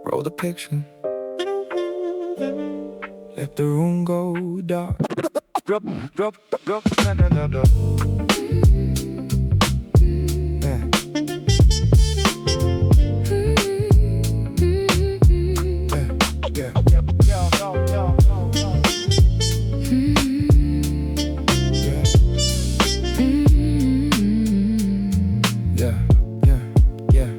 Roll the picture. Let the room go dark. Drop, drop, drop, da, da, da, da. Yeah. Yeah, yeah.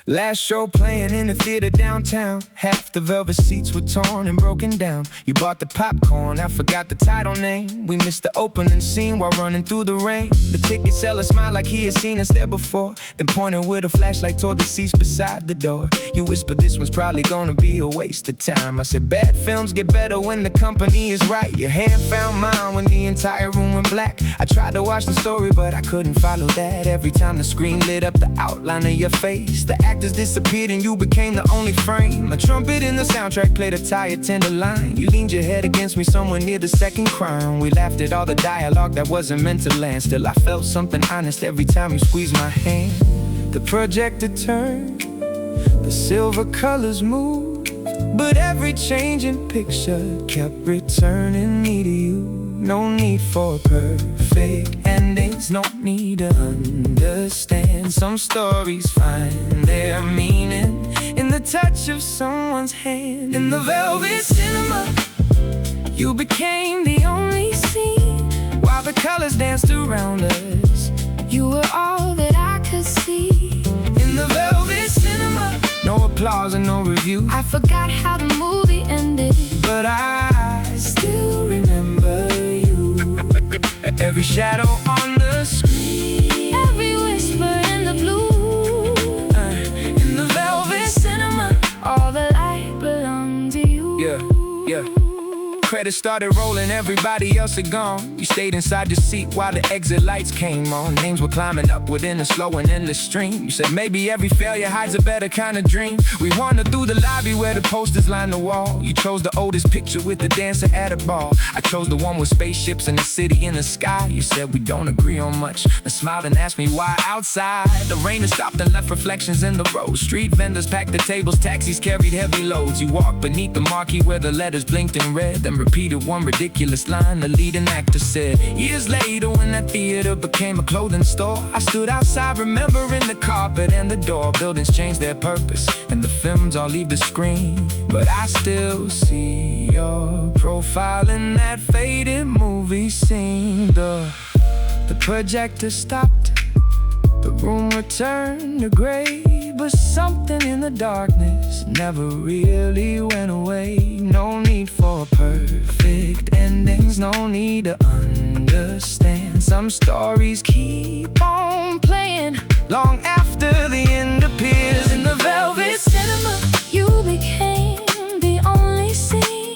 Last show playing in the theater downtown. Half the velvet seats were torn and broken down. You bought the popcorn, I forgot the title name. We missed the opening scene while running through the rain. The ticket seller smiled like he had seen us there before, then pointed with a flashlight toward the seats beside the door. You whispered this one's probably gonna be a waste of time. I said bad films get better when the company is right. Your hand found mine when the entire room went black. I tried to watch the story but I couldn't follow that. Every time the screen lit up the outline of your face, the actors disappeared and you became the only frame. A trumpet in the soundtrack played a tired, tender line. You leaned your head against me somewhere near the second crime. We laughed at all the dialogue that wasn't meant to land. Still I felt something honest every time you squeezed my hand. The projector turned, the silver colors moved, but every changing picture kept returning me to you. No need for perfect endings, no need to understand. Some stories find their meaning in the touch of someone's hand. In the velvet cinema, you became the only scene. While the colors danced around us, you were all that I could see. In the velvet cinema, no applause and no review. I forgot how the movie ended, but I still remember you. Every shadow on the screen, every whisper in the blue. In the velvet cinema, all the light belonged to you. Yeah, yeah. Credits started rolling, everybody else had gone. You stayed inside your seat while the exit lights came on. Names were climbing up within a slow and endless stream. You said maybe every failure hides a better kind of dream. We wandered through the lobby where the posters lined the wall. You chose the oldest picture with the dancer at a ball. I chose the one with spaceships and the city in the sky. You said we don't agree on much, and smiled and asked me why. Outside, the rain had stopped and left reflections in the road. Street vendors packed the tables, taxis carried heavy loads. You walked beneath the marquee where the letters blinked in red, then repeated one ridiculous line the leading actor said. Years later when that theater became a clothing store, I stood outside remembering the carpet and the door. Buildings changed their purpose and the films all leave the screen, but I still see your profile in that faded movie scene. The projector stopped, the room returned to gray, but something in the darkness never really went away. No need for perfect endings, no need to understand. Some stories keep on playing long after the end appears. In the velvet cinema, you became the only scene.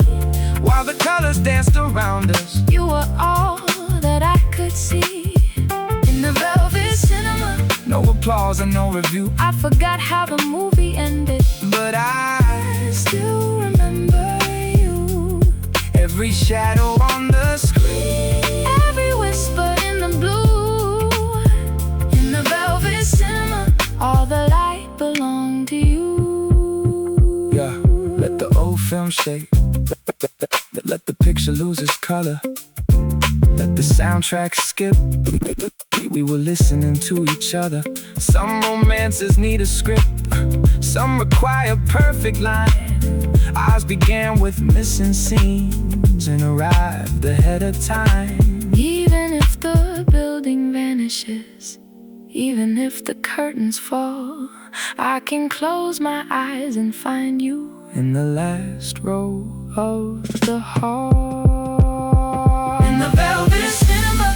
While the colors danced around us, you were all that I could see. In the velvet cinema, no applause and no review. I forgot how the movie ended, but I still remember you. Every shadow on the screen, every whisper in the blue. In the velvet cinema, all the light belonged to you. Yeah, let the old film shake, let the picture lose its color, let the soundtrack skip. We were listening to each other. Some romances need a script, some require perfect line. Ours began with missing scenes and arrived ahead of time. Even if the building vanishes, even if the curtains fall, I can close my eyes and find you in the last row of the hall. In the velvet cinema,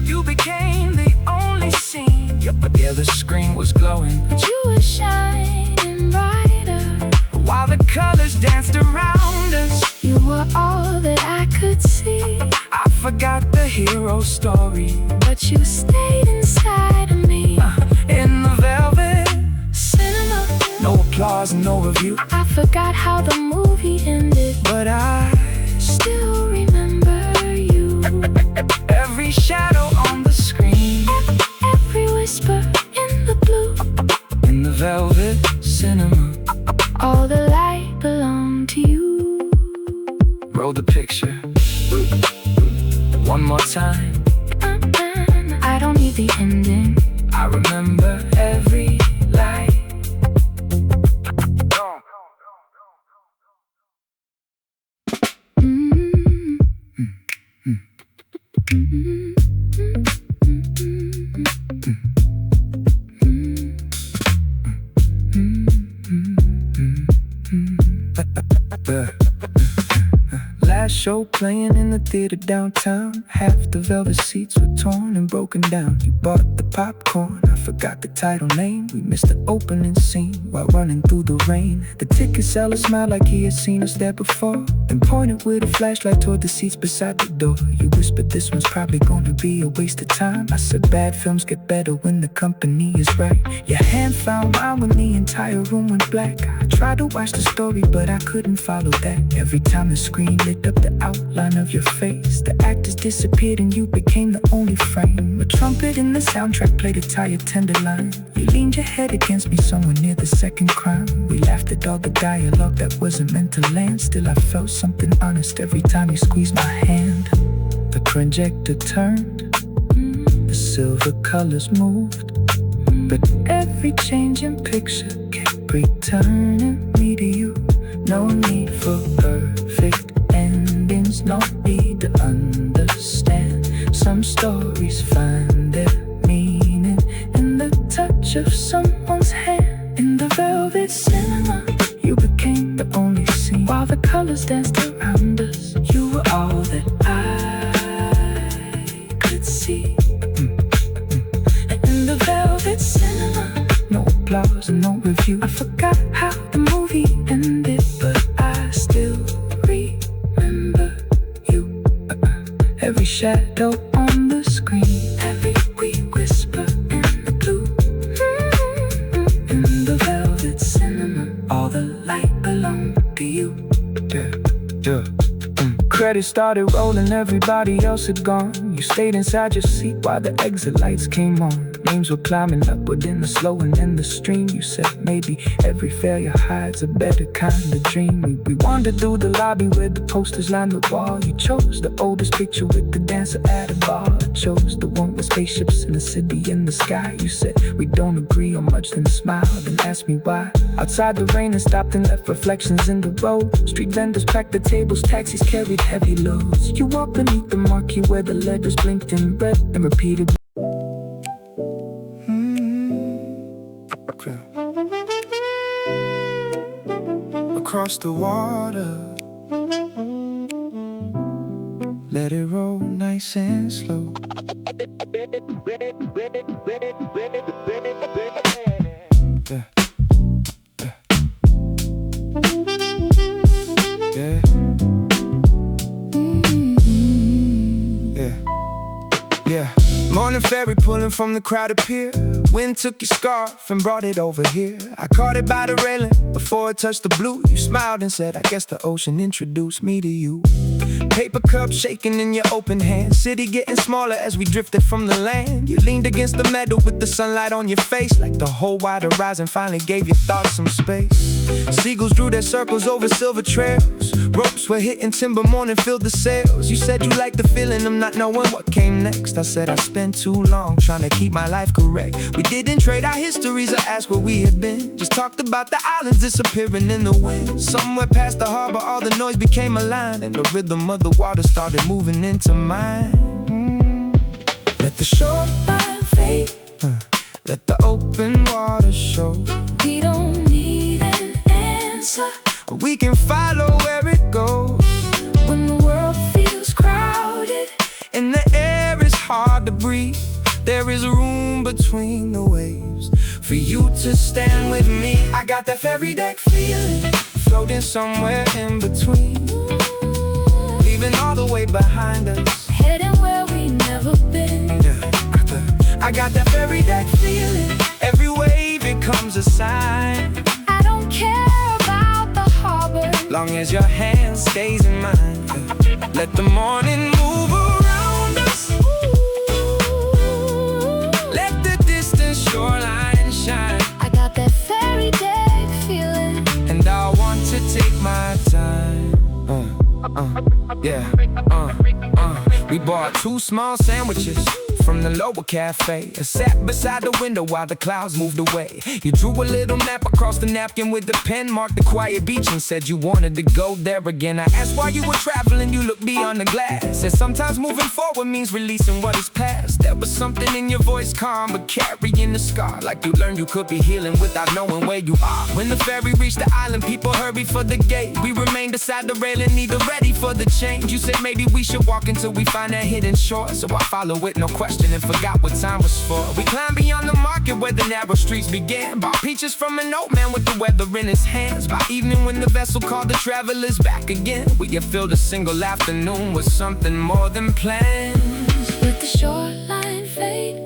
you became the only scene. Yeah, the screen was glowing, but you were shining brighter. While the colors danced around us, you were all that I could see. I forgot the hero story, but you stayed inside of me. In the velvet cinema, no applause and no review. I forgot how the movie ended, but I still remember you. Every shadow on the screen, every the ending. I remember every light. Last show playing in the theater downtown. Half the velvet seats were torn and broken down. You bought the popcorn, I forgot the title name. We missed the opening scene while running through the rain. The ticket seller smiled like he had seen us there before, then pointed with a flashlight toward the seats beside the door. You whispered, this one's probably gonna be a waste of time. I said, bad films get better when the company is right. Your hand found mine when the entire room went black. I tried to watch the story, but I couldn't follow that. Every time the screen lit up the outline of your face, the actors disappeared and you became the only frame. A trumpet in the soundtrack played a tired tender line. You leaned your head against me somewhere near the second crime. We laughed at all the dialogue that wasn't meant to land. Still I felt something honest every time you squeezed my hand. The projector turned, the silver colors moved, but every changing picture kept returning me to you. No need for perfect endings, no need to understand. Some stories find their meaning in the touch of someone's hand. In the velvet cinema, you became the only scene. While the colors danced around us, you were all that I could see. In the velvet cinema, no applause and no review. I forgot how the movie ended, but I still remember you. Every shadow on the screen, every wee whisper in the blue. In the velvet cinema, all the light belonged to you. Credits started rolling, everybody else had gone. You stayed inside your seat while the exit lights came on. Names were climbing upward in the slow and in the stream. You said maybe every failure hides a better kind of dream. We wandered through the lobby where the posters lined the wall. You chose the oldest picture with the dancer at a bar. I chose the one with spaceships in the city in the sky. You said we don't agree on much, then smiled and asked me why. Outside the rain and stopped and left reflections in the road. Street vendors packed the tables, taxis carried heavy loads. You walked beneath the marquee where the letters blinked in red and repeated. Across the water, let it roll nice and slow. Yeah. Yeah. Yeah. Morning ferry pulling from the crowded pier. Wind took your scarf and brought it over here. I caught it by the railing before it touched the blue. You smiled and said, I guess the ocean introduced me to you. Paper cup shaking in your open hand. City getting smaller as we drifted from the land. You leaned against the meadow with the sunlight on your face, like the whole wide horizon finally gave your thoughts some space. Seagulls drew their circles over silver trails. Ropes were hitting timber, morning filled the sails. You said you liked the feeling of not knowing what came next. I said I spent too long trying to keep my life correct. We didn't trade our histories or ask where we had been. Just talked about the islands disappearing in the wind. Somewhere past the harbor all the noise became a line, and the rhythm of the water started moving into mine. Let the shoreline fade, let the open water show. We don't need an answer, we can follow where it goes. When the world feels crowded and the air is hard to breathe, there is room between the waves for you to stand with me. I got that ferry deck feeling, floating somewhere in between, leaving all the way behind us, heading where we never been. I got that ferry deck feeling, every wave becomes a sign. I don't care about the harbor, long as your hand stays in mine. Let the morning move around us, let the distant shoreline shine. I got that ferry deck feeling, and I want to take my time. We bought 2 small sandwiches, from the lower cafe. I sat beside the window while the clouds moved away. You drew a little map across the napkin with the pen, marked the quiet beach and said you wanted to go there again. I asked why you were traveling, you looked beyond the glass. Said sometimes moving forward means releasing what is past. There was something in your voice, calm but carrying the scar, like you learned you could be healing without knowing where you are. When the ferry reached the island, people hurried for the gate. We remained beside the railing, neither ready for the change. You said maybe we should walk until we find that hidden shore. So I followed with no question and forgot what time was for. We climbed beyond the market where the narrow streets began. Bought peaches from an old man with the weather in his hands. By evening when the vessel called the travelers back again, we had filled a single afternoon with something more than plans. Let the shoreline fade,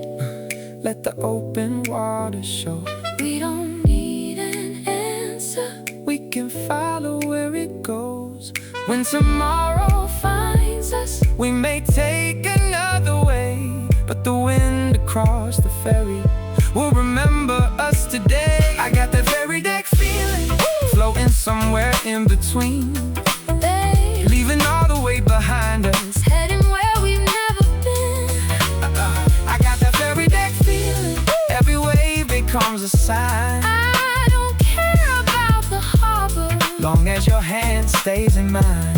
let the open water show. we don't need an answer. We can follow where it goes. When tomorrow finds us, We may take another way, but the wind across the ferry will remember us today. I got that ferry deck feeling, floating somewhere in between, they leaving all the way behind us. heading where we've never been. I got that ferry deck feeling, every wave becomes a sign. I don't care about the harbor, Long as your hand stays in mine.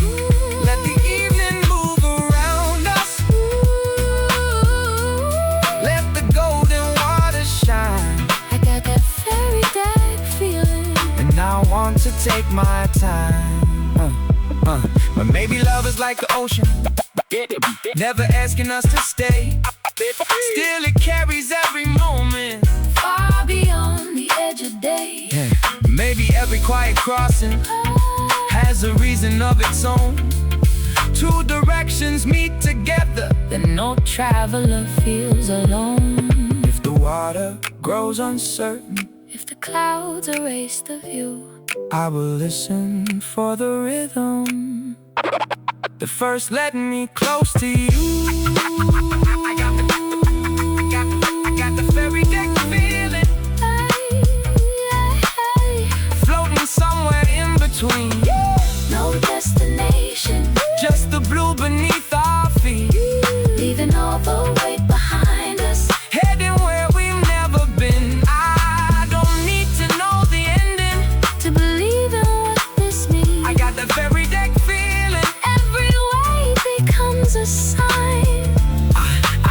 Let the evening move around us, let the golden water shine. I got that fairy deck feeling. And I want to take my time. But maybe love is like the ocean, never asking us to stay. Still it carries every moment. Far beyond the edge of day. Maybe every quiet crossing has a reason of its own. Two directions meet together, Then no traveler feels alone. if the water grows uncertain, If the clouds erase the view, I will listen for the rhythm that first led me close to you. I got the ferry deck feeling, floating somewhere in between. no destination, Just the blue beneath our feet, leaving all the weight behind us. heading where we've never been. I don't need to know the ending, To believe in what this means, I got the ferry deck feeling. every wave becomes a sign.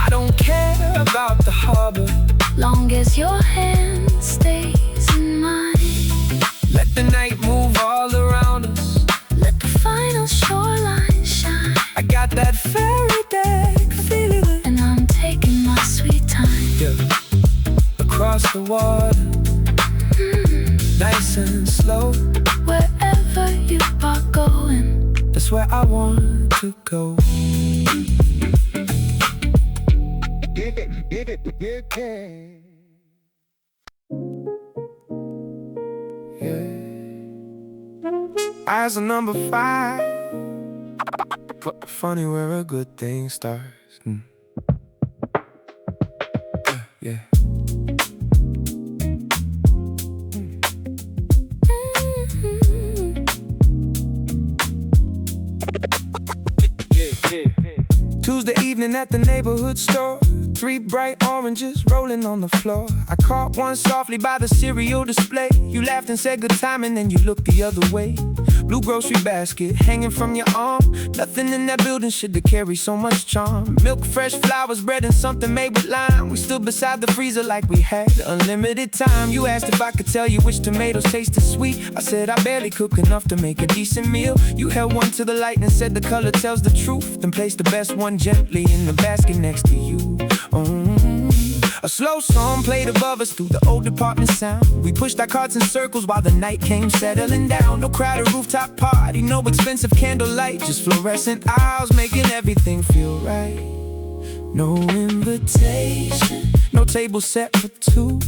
I don't care about the harbor, Long as your hand stays in mine. let the night move all around us. Let the final shoreline shine. I got that ferry deck feeling, And I'm taking my sweet time. across the water, nice and slow. Wherever you are going, That's where I want to go. Eyes on number 5. Funny where a good thing starts. Yeah. Tuesday evening at the neighborhood store, 3 bright oranges rolling on the floor. I caught one softly by the cereal display. You laughed and said good time and then you looked the other way. Blue grocery basket hanging from your arm. Nothing in that building should have carried so much charm. Milk, fresh flowers, bread and something made with lime. We stood beside the freezer like we had unlimited time. You asked if I could tell you which tomatoes tasted sweet. I said I barely cook enough to make a decent meal. You held one to the light and said the color tells the truth. Then placed the best one gently in the basket next to you. A slow song played above us through the old department sound. We pushed our carts in circles while the night came settling down. No crowded rooftop party, no expensive candlelight, just fluorescent aisles making everything feel right. No invitation, no table set for 2,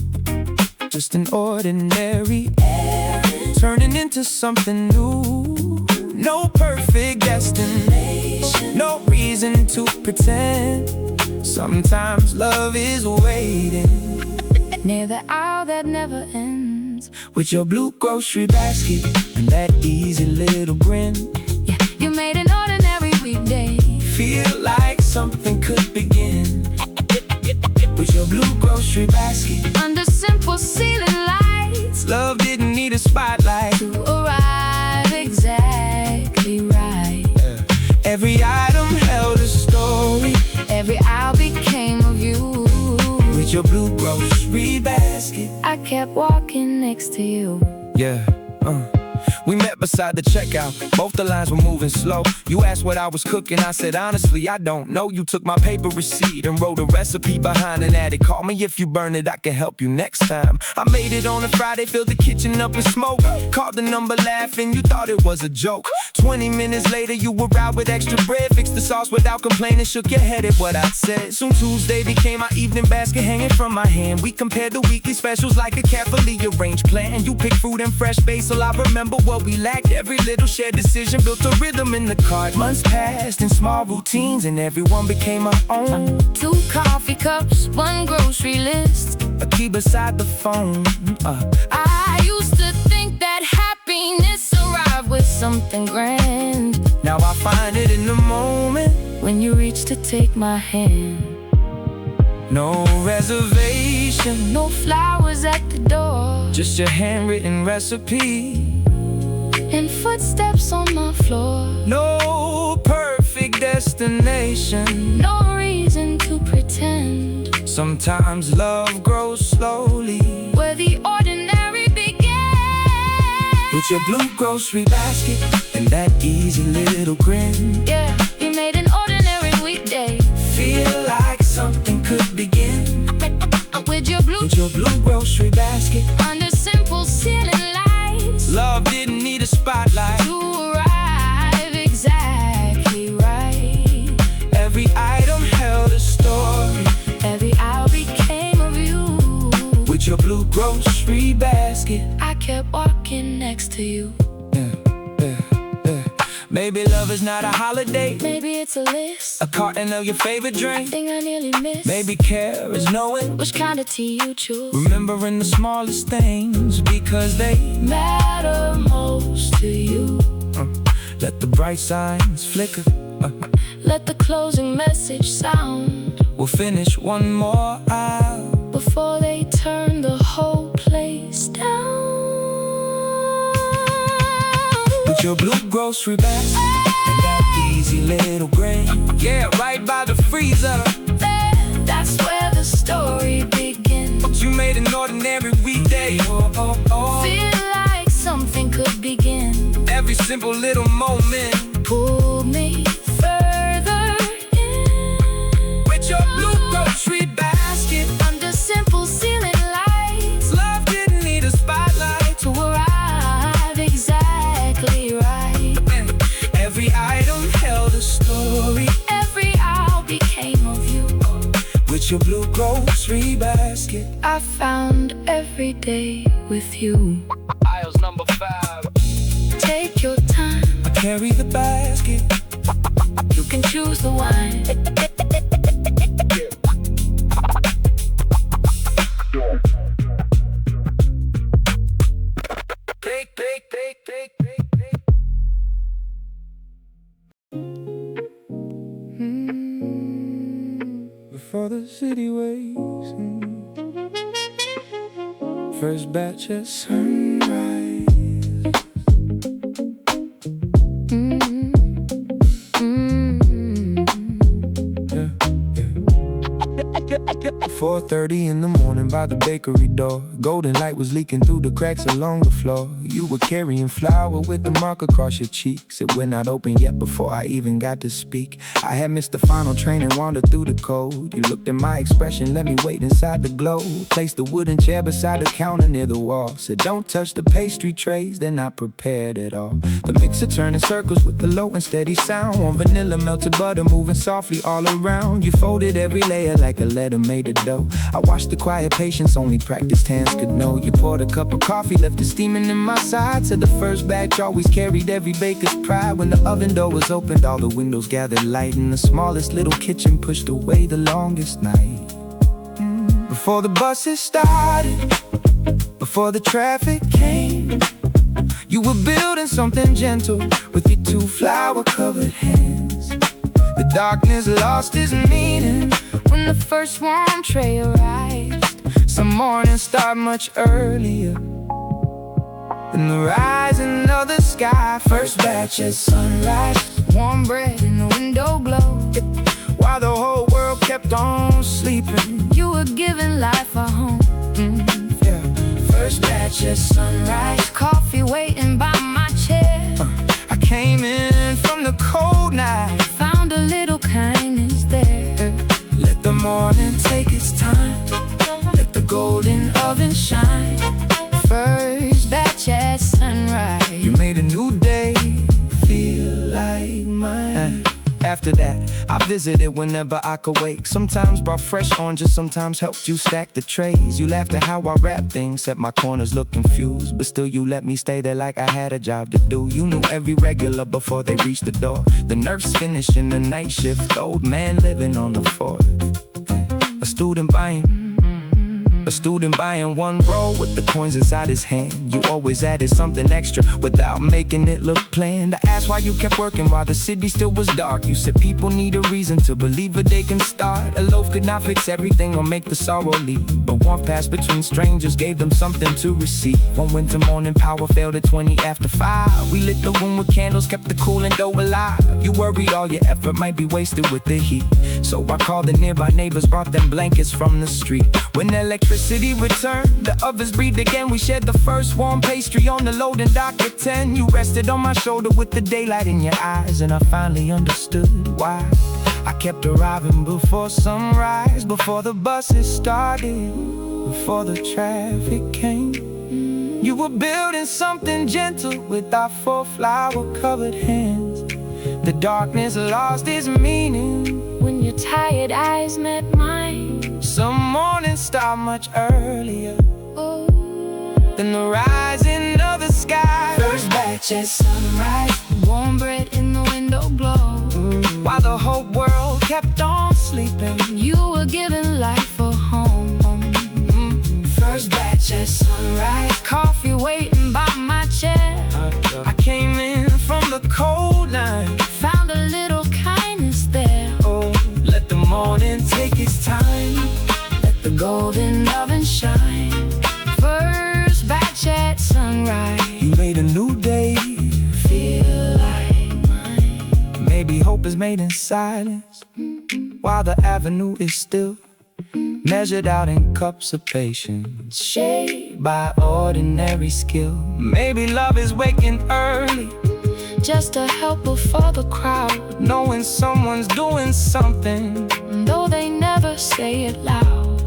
just an ordinary errand turning into something new. No perfect destination, no reason to pretend. Sometimes love is waiting near the aisle that never ends. with your blue grocery basket and that easy little grin. Yeah, you made an ordinary weekday Feel like something could begin. with your blue grocery basket. Under simple ceiling lights, Love didn't need a spotlight to arrive exactly right. Every item held a story. Every aisle became a view. With your blue grocery basket, I kept walking next to you. yeah. We met beside the checkout, both the lines were moving slow. You asked what I was cooking, I said honestly I don't know. You took my paper receipt and wrote a recipe behind an ad. Call me if you burn it, I can help you next time. I made it on a Friday, filled the kitchen up with smoke. Called the number laughing, you thought it was a joke. 20 minutes later you were out with extra bread. Fixed the sauce without complaining, shook your head at what I said. Soon Tuesday became my evening basket hanging from my hand. We compared the weekly specials like a carefully arranged plan. You picked fruit and fresh basil, I remember what we lacked. Every little shared decision built a rhythm in the cart. Months passed in small routines and everyone became our own. 2 coffee cups, 1 grocery list, A key beside the phone. I used to think that happiness arrived with something grand. Now I find it in the moment. When you reach to take my hand, No reservation, no flowers at the door, just your handwritten recipe. and footsteps on my floor. No perfect destination. No reason to pretend. Sometimes love grows slowly. Where the ordinary began. With your blue grocery basket and that easy little grin, Yeah, you made an ordinary weekday feel like something could begin. with your blue grocery basket, under simple ceiling lights, love didn't need a spotlight to arrive exactly right. Every item held a story. Every aisle became a view. With your blue grocery basket, I kept walking next to you. Maybe love is not a holiday. Maybe it's a list, A carton of your favorite drink. thing I nearly missed. Maybe care is knowing, Which kind of tea you choose remembering the smallest things because they matter most to you. let the bright signs flicker. Let the closing message sound We'll finish one more aisle before they turn the whole place down. with your blue grocery basket and that easy little grin. Yeah, right by the freezer. There, that's where the story begins. You made an ordinary weekday. Feel like something could begin. Every simple little moment. Pull me further in. With your blue grocery basket, Under simple ceiling lights, love didn't need a spotlight to arrive exactly right. Every item held a story. Every aisle became a view. With your blue grocery basket, I found every day with you. aisles number 5. Take your time, I carry the basket. you can choose the wine. Before the city wakes, first batch at sunrise. Yeah, yeah. 4:30 in the morning by the bakery door. Golden light was leaking through the cracks along the floor. You were carrying flour with the mark across your cheeks. It went not open yet before I even got to speak. I had missed the final train and wandered through the cold. You looked at my expression, let me wait inside the glow. Placed the wooden chair beside the counter near the wall. Said don't touch the pastry trays, they're not prepared at all. The mixer turning circles with the low and steady sound. Warm vanilla, melted butter moving softly all around. You folded every layer like a letter made of dough. I watched the quiet patience only practiced hands could know. You poured a cup of coffee, left it steaming in my side. Said the first batch always carried every baker's pride. When the oven door was opened, all the windows gathered light. And the smallest little kitchen pushed away the longest night. Before the buses started, before the traffic came, you were building something gentle with your 2 flower-covered hands. The darkness lost its meaning when the first warm tray arrived. Some mornings start much earlier than the rising of the sky. First batch at sunrise, Warm bread in the window glow. while the whole world kept on sleeping. You were giving life a home. Yeah. First batch at sunrise, Coffee waiting by my chair. I came in from the cold night. Found a little kindness there. Let the morning take its time, let the golden oven shine. First batch at sunrise. You made a new day feel like mine. After that, I visited whenever I could wake. Sometimes brought fresh oranges, sometimes helped you stack the trays. You laughed at how I rap things, set my corners look confused, but still you let me stay there like I had a job to do. You knew every regular before they reached the door. The nurse finishing the night shift, the old man living on the fourth. A student buying one roll with the coins inside his hand. You always added something extra without making it look planned. I asked why you kept working while the city still was dark. You said people need a reason to believe a day can start. A loaf could not fix everything or make the sorrow leave, but warmth passed between strangers gave them something to receive. One winter morning, power failed at 20 after 5. We lit the room with candles, kept the cooling dough alive. You worried all your effort might be wasted with the heat, so I called the nearby neighbors, brought them blankets from the street. When the electricity returned, the ovens breathed again. We shared the first warm pastry on the loading dock at 10. You rested on my shoulder with the daylight in your eyes, and I finally understood why I kept arriving before sunrise, before the buses started, before the traffic came. You were building something gentle with our 4 flower-covered hands. The darkness lost its meaning When your tired eyes met mine. some mornings start much earlier Oh, than the rising of the sky. First batch at sunrise, warm bread in the window glow. while the whole world kept on sleeping. You were giving life a home. First batch at sunrise, Coffee waiting by my chair. I came in from the cold night. Found a little kindness there. Oh, let the morning take its time, Let the golden oven shine. First batch at sunrise. you made a new day. Feel like mine. Maybe hope is made in silence, while the avenue is still, measured out in cups of patience, shaped by ordinary skill. Maybe love is waking early, Just a helper for the crowd, knowing someone's doing something. though they never say it loud.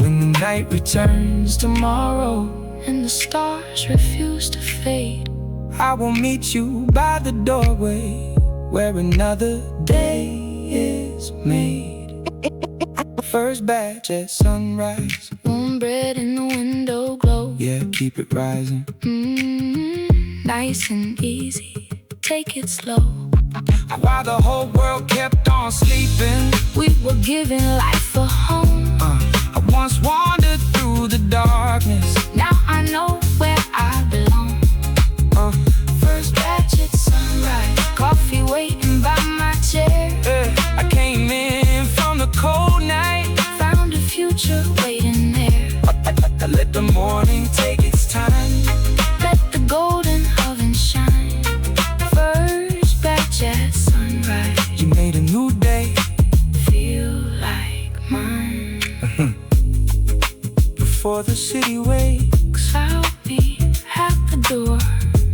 When the night returns tomorrow, And the stars refuse to fade. I will meet you by the doorway, where another day is made. First batch at sunrise, Warm bread in the window glow. yeah, keep it rising. Nice and easy, take it slow. While the whole world kept on sleeping, We were giving life a home. I once wandered through the darkness. Now I know where I belong. First Batch at sunrise, coffee waiting by my chair. I came in from the cold night. Found a future waiting there. I let the morning take its time. Let the golden oven shine. First batch at sunrise. You made a new day. Feel like mine. Before the city wakes, I'll be at the door.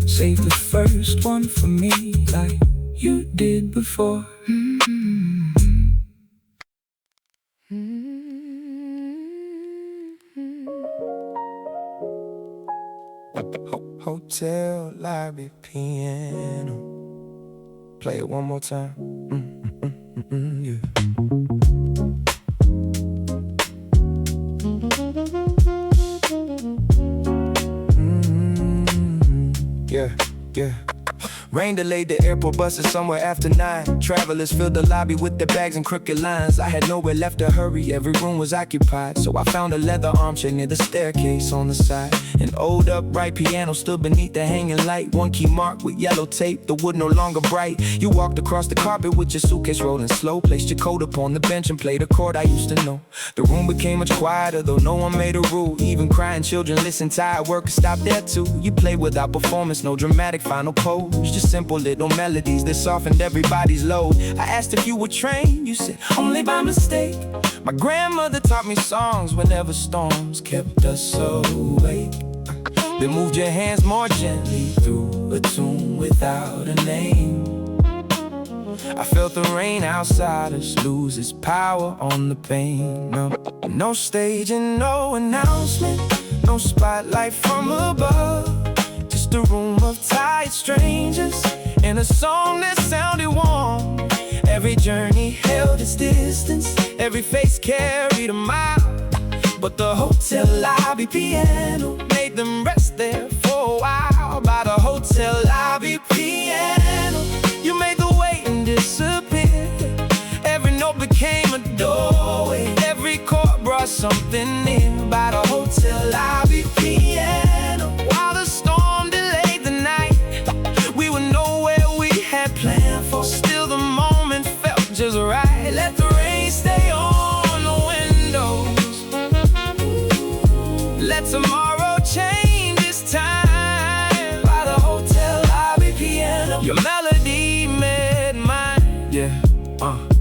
save the first one for me like you did before. Hotel lobby piano. Play it one more time. Yeah. Yeah, yeah. Rain delayed the airport buses somewhere after 9. Travelers filled the lobby with their bags and crooked lines. I had nowhere left to hurry, every room was occupied. So I found a leather armchair near the staircase on the side. An old upright piano stood beneath the hanging light. One key marked with yellow tape, the wood no longer bright. You walked across the carpet with your suitcase rolling slow. Placed your coat upon the bench and played a chord I used to know. The room became much quieter, though no one made a rule. Even crying children listened, tired workers stopped there too. You played without performance, no dramatic final pose. Just simple little melodies that softened everybody's load. I asked if you were trained, you said, only by mistake. My grandmother taught me songs whenever storms kept us awake. Then moved your hands more gently through a tune without a name. I felt the rain outside us lose its power on the pain. No stage and no announcement, no spotlight from above. Just a room of tired strangers and a song that sounded warm. Every journey held its distance, every face carried a mile. But the hotel lobby piano made them rest there for a while. By the hotel lobby piano, you made the waiting disappear. Every note became a doorway, every chord brought something near. By the hotel lobby piano, while the storm delayed the night, we would know where we had planned for. Still the moment felt just right. Let the rain stay on the windows. Let tomorrow change this time. By the hotel lobby piano, your melody met mine. Yeah,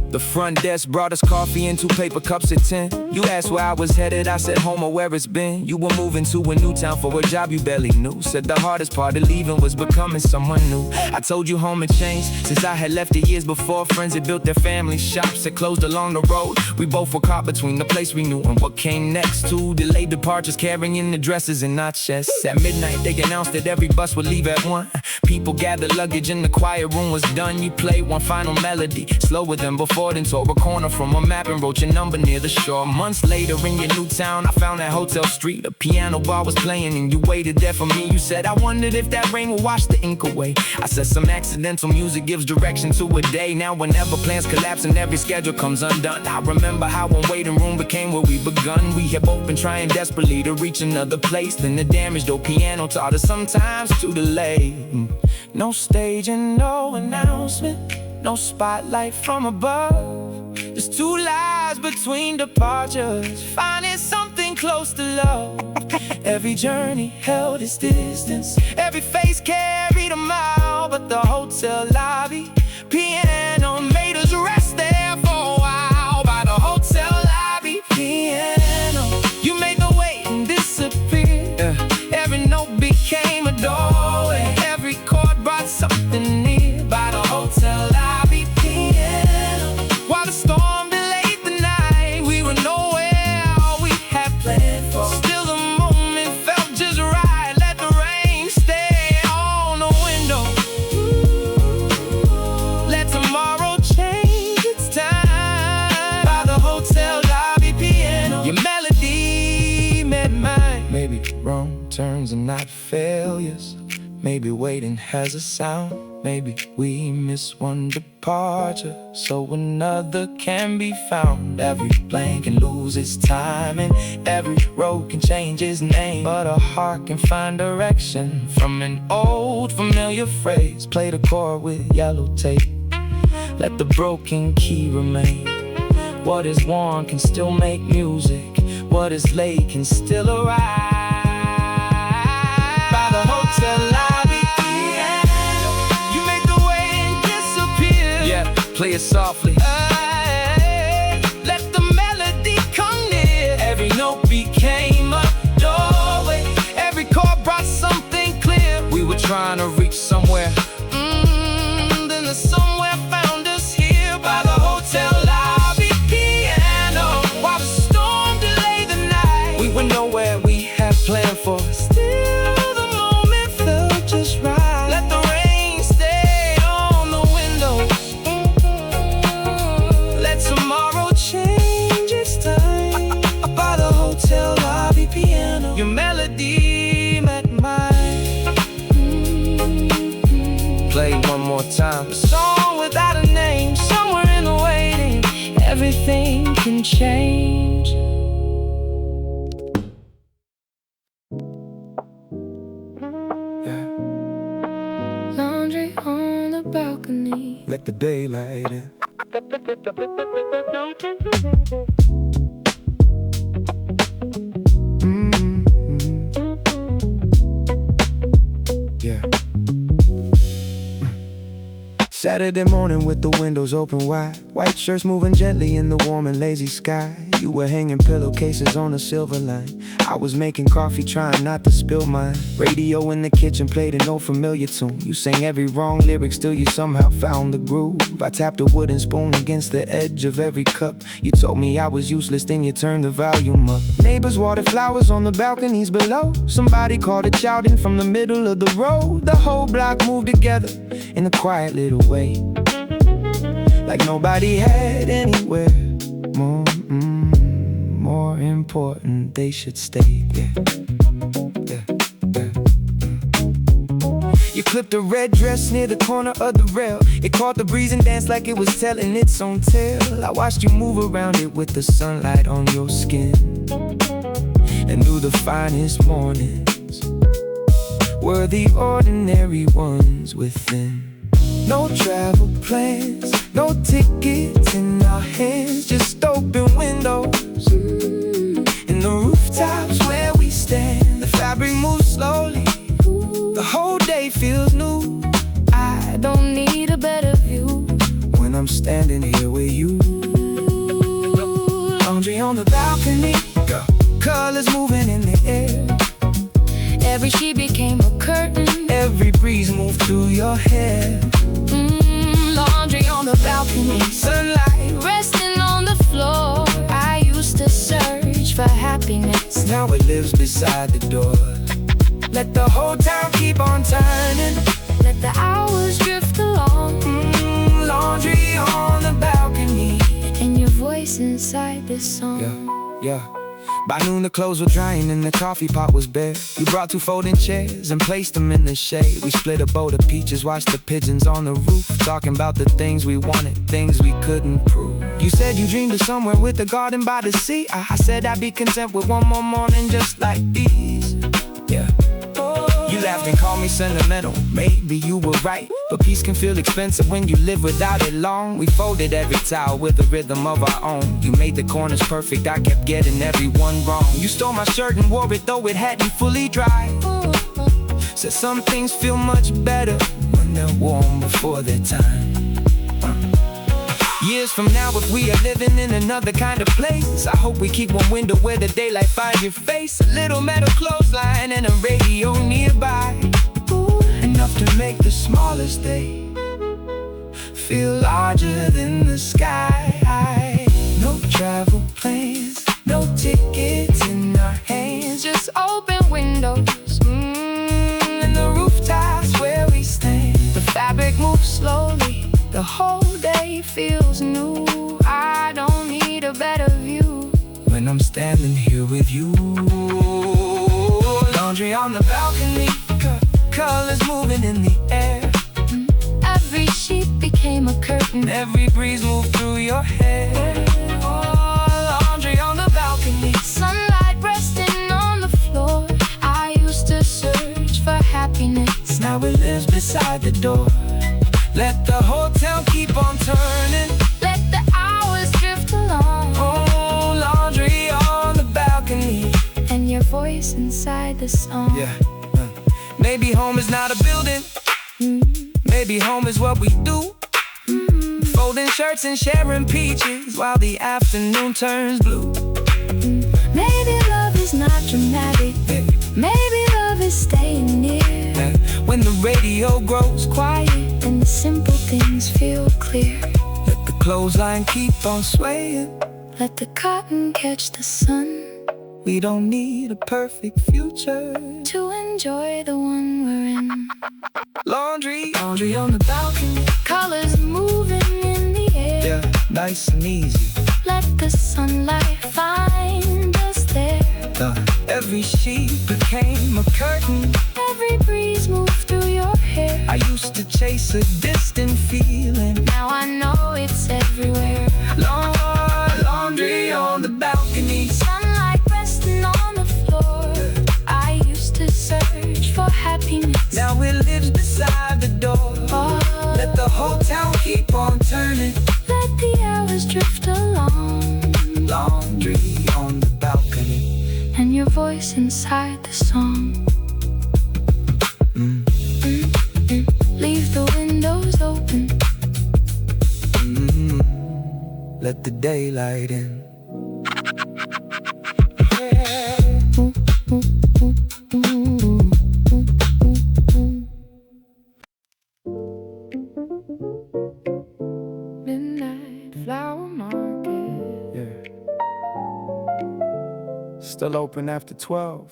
the front desk brought us coffee and 2 paper cups at 10. You asked where I was headed, I said home or where it's been. You were moving to a new town for a job you barely knew. Said the hardest part of leaving was becoming someone new. I told you home had changed since I had left it years before. Friends had built their family shops that closed along the road. We both were caught between the place we knew and what came next. 2 delayed departures carrying the dresses in our chests. At midnight they announced that every bus would leave at 1. People gathered luggage and the quiet room was done. You played one final melody, slower than before, then tore a corner from a map and wrote your number near the shore. Months later in your new town, I found that hotel street. A piano bar was playing and you waited there for me. You said, I wondered if that rain would wash the ink away. I said some accidental music gives direction to a day. Now whenever plans collapse and every schedule comes undone, I remember how one waiting room became where we begun. We had both been trying desperately to reach another place. Then the damaged old piano taught us sometimes to delay. No stage and no announcement, no spotlight from above. Just 2 lives between departures, finding something close to love. Every journey held its distance, every face carried a mile. But the hotel lobby piano made us rest there for a while. By the hotel lobby piano, you made the waiting disappear. Every note became a doorway, every chord brought something near. By the hotel lobby piano, while the storm delayed the night, we were nowhere we had planned for. Still the moment felt just right. Let the rain stay on the window. Let tomorrow change its time. By the hotel lobby piano, your melody met mine. Maybe wrong turns are not failures. Maybe waiting has a sound. Maybe we miss one departure so another can be found. Every plane can lose its time and every road can change its name, but a heart can find direction from an old familiar phrase. Play the chord with yellow tape, let the broken key remain. What is worn can still make music, what is late can still arrive. By the hotel lobby piano, you make the waiting disappear. Yeah, play it softly. Let the melody come near. Every note became a doorway, every chord brought something clear. We were trying to reach somewhere, then the somewhere found us here. By the hotel lobby piano, while the storm delayed the night, we were nowhere we had planned for. Still the moment felt just right. Let the rain stay on the windows. Let tomorrow change its time. By the hotel lobby piano, your melody met mine. Play more time. A song without a name, somewhere in the waiting, everything can change. Laundry on the balcony. Let the daylight in. Yeah. Saturday morning with the windows open wide, white shirts moving gently in the warm and lazy sky. You were hanging pillowcases on a silver line. I was making coffee, trying not to spill mine. Radio in the kitchen played an old familiar tune. You sang every wrong lyric, still you somehow found the groove. I tapped a wooden spoon against the edge of every cup. You told me I was useless, then you turned the volume up. Neighbors watered flowers on the balconies below. Somebody called it shouting from the middle of the road. The whole block moved together in a quiet little way, like nobody had anywhere more important. They should stay. You clipped a red dress near the corner of the rail. It caught the breeze and danced like it was telling its own tale. I watched you move around it with the sunlight on your skin, and knew the finest mornings were the ordinary ones within. No travel plans, no tickets in our hands, just open windows and the rooftops where we stand. The fabric moves slowly, the whole day feels new. I don't need a better view when I'm standing here with you. Laundry on the balcony, colors moving in the air. Every sheet became a curtain, every breeze moved through your hair. Laundry on the balcony, sunlight resting on the floor. I used to search for happiness, now it lives beside the door. Let the whole town keep on turning, let the hours drift along. Laundry on the balcony, and your voice inside this song. Yeah. By noon the clothes were drying and the coffee pot was bare. You brought 2 folding chairs and placed them in the shade. We split a bowl of peaches, watched the pigeons on the roof, talking about the things we wanted, things we couldn't prove. You said you dreamed of somewhere with a garden by the sea. I said I'd be content with one more morning just like these. Yeah. You laughed and called me sentimental. Maybe you were right, but peace can feel expensive when you live without it long. We folded every towel with a rhythm of our own. You made the corners perfect, I kept getting every one wrong. You stole my shirt and wore it though it hadn't fully dried. Said some things feel much better when they're warm before their time. Years from now, if we are living in another kind of place, I hope we keep one window where the daylight finds your face. A little metal clothesline and a radio nearby, enough to make the smallest day feel larger than the sky. No travel plans, no tickets in our hands, Just open windows, and the rooftops where we stand. the fabric moves slowly, the whole day feels new. I don't need a better view when I'm standing here with you. Laundry on the balcony, colors moving in the air. Every sheet became a curtain, every breeze moved through your hair. Laundry on the balcony, sunlight resting on the floor. I used to search for happiness, now it lives beside the door. Let the hotel keep on turning, let the hours drift along. Laundry on the balcony, and your voice inside the song. Yeah. Maybe home is not a building, maybe home is what we do. Folding shirts and sharing peaches while the afternoon turns blue. Maybe love is not dramatic, maybe love is staying near. When the radio grows quiet and the simple things feel clear, let the clothesline keep on swaying, let the cotton catch the sun. We don't need a perfect future to enjoy the one we're in. Laundry on the balcony, colors moving in the air. Yeah, nice and easy. Let the sunlight find us there. Every sheet became a curtain. Every breeze moved through your hair. I used to chase a distant feeling. Now I know it's everywhere. Laundry on the balcony. Sunlight resting on the floor. I used to search for happiness. Now it lives beside the door. Let the whole town keep on turning. Let the hours drift along. Laundry on the balcony. And your voice inside the song. Leave the windows open. Let the daylight in. Midnight flower market. Yeah. Still open after 12.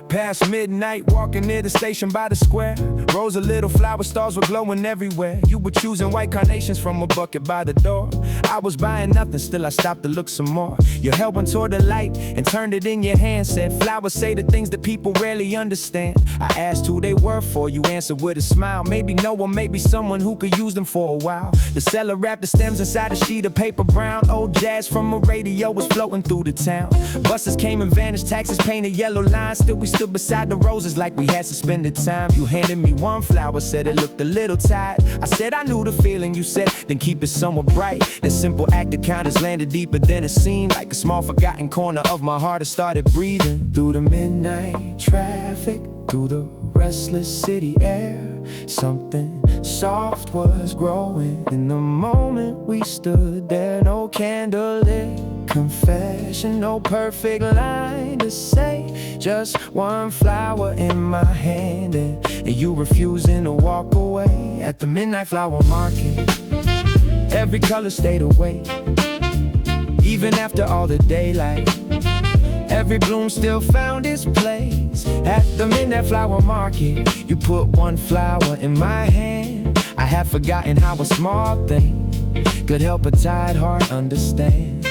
Past midnight, walking near the station by the square. Rows of little flower stars were glowing everywhere. You were choosing white carnations from a bucket by the door. I was buying nothing, still I stopped to look some more. You held one toward the light and turned it in your hand. Said, flowers say the things that people rarely understand. I asked who they were for, you answered with a smile. Maybe no one, maybe someone who could use them for a while. The seller wrapped the stems inside a sheet of paper brown. Old jazz from a radio was floating through the town. Buses came and vanished, taxis painted yellow lines. Still we stood beside the roses like we had suspended time. You handed me one flower, said it looked a little tired. I said I knew the feeling, you said then keep it somewhere bright. That simple act of kindness landed deeper than it seemed. Like a small forgotten corner of my heart, I started breathing. Through the midnight traffic, through the restless city air, something soft was growing. In the moment we stood there, no candlelit confession, no perfect line to say, just one flower in my hand, and you refusing to walk away. At the midnight flower market, every color stayed awake, even after all the daylight. Every bloom still found its place. At the midnight flower market, you put one flower in my hand. I had forgotten how a small thing could help a tired heart understand.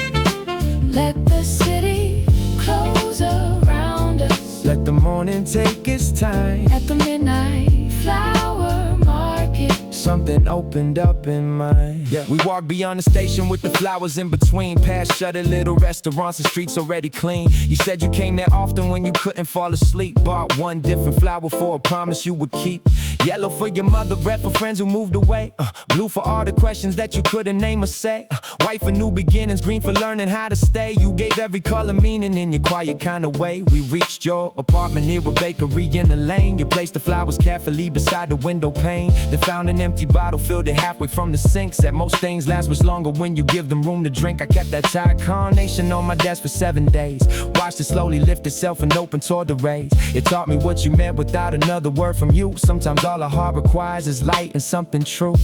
Let the city close around us. Let the morning take its time. At the midnight flower market, something opened up in mine. Yeah. We walked beyond the station with the flowers in between. Past shuttered little restaurants and streets already clean. You said you came there often when you couldn't fall asleep. Bought one different flower for a promise you would keep. Yellow for your mother, red for friends who moved away. Blue for all the questions that you couldn't name or say. White for new beginnings, green for learning how to stay. You gave every color meaning in your quiet kind of way. We reached your apartment near a bakery in the lane. You placed the flowers carefully beside the window pane. Then found an empty bottle, filled it halfway from the sink. Said most things last much longer when you give them room to drink. I kept that tired carnation on my desk for 7 days. Watched it slowly lift itself and open toward the rays. It taught me what you meant without another word from you. Sometimes all a heart requires is light and something true.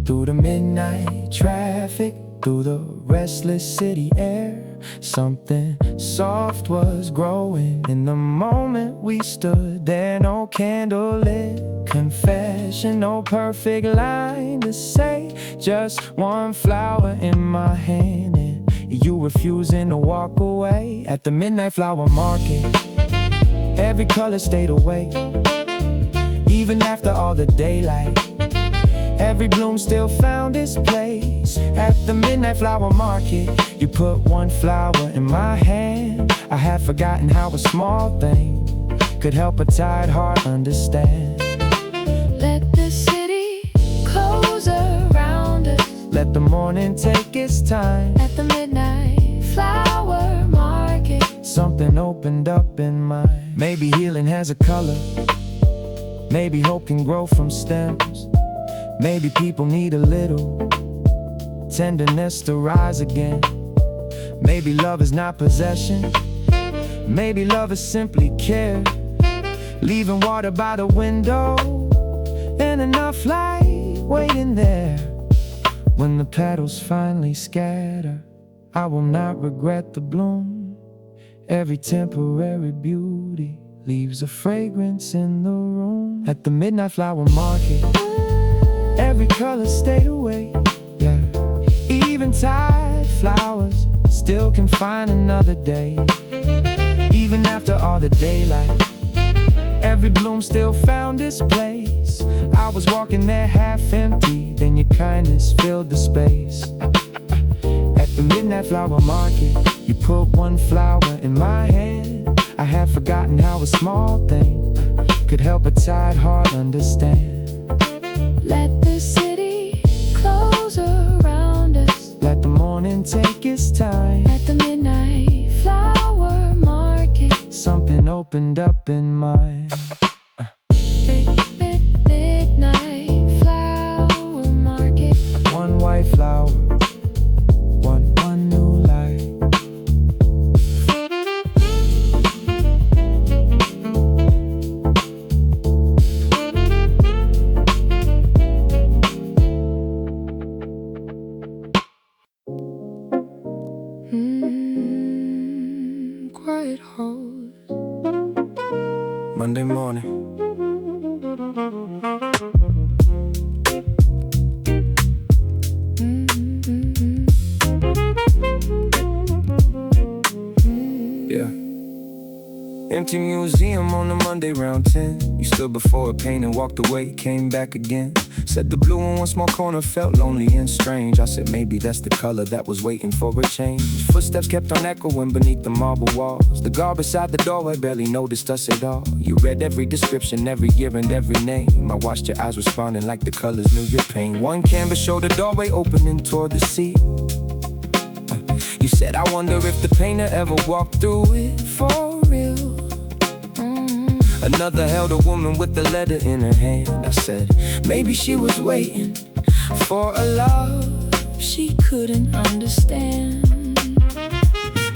Through the midnight traffic, through the restless city air, something soft was growing. In the moment we stood there, no candlelit confession, no perfect line to say, just one flower in my hand, and you refusing to walk away. At the midnight flower market, every color stayed awake, even after all the daylight. Every bloom still found its place. At the midnight flower market, you put one flower in my hand. I had forgotten how a small thing could help a tired heart understand. let the city close around us. Let the morning take its time. At the midnight flower market, Something opened up in mine. Maybe healing has a color. Maybe hope can grow from stems. Maybe people need a little tenderness to rise again. Maybe love is not possession. Maybe love is simply care. Leaving water by the window and enough light waiting there. When the petals finally scatter, I will not regret the bloom. Every temporary beauty leaves a fragrance in the room. At the midnight flower market, Every color stayed away, yeah. Even tired flowers still can find another day. Even after all the daylight, every bloom still found its place. I was walking there half empty, then your kindness filled the space. At the midnight flower market, you put one flower in my hand. I had forgotten how a small thing could help a tired heart understand. Let the city close around us. Let the morning take its time. At the midnight flower market, Something opened up in mine. midnight flower market. One white flower, one new light. Quiet house. Monday morning. Yeah. Empty museum on a Monday round 10. You stood before a pane and walked away, came back again. Said the blue in one small corner felt lonely and strange. I said maybe that's the color that was waiting for a change. Footsteps kept on echoing beneath the marble walls. The guard beside the doorway barely noticed us at all. You read every description, every year and every name. I watched your eyes responding like the colors knew your pain. One canvas showed the doorway opening toward the sea. You said, I wonder if the painter ever walked through it for real. Another held a woman with a letter in her hand. I said, maybe she was waiting for a love She couldn't understand.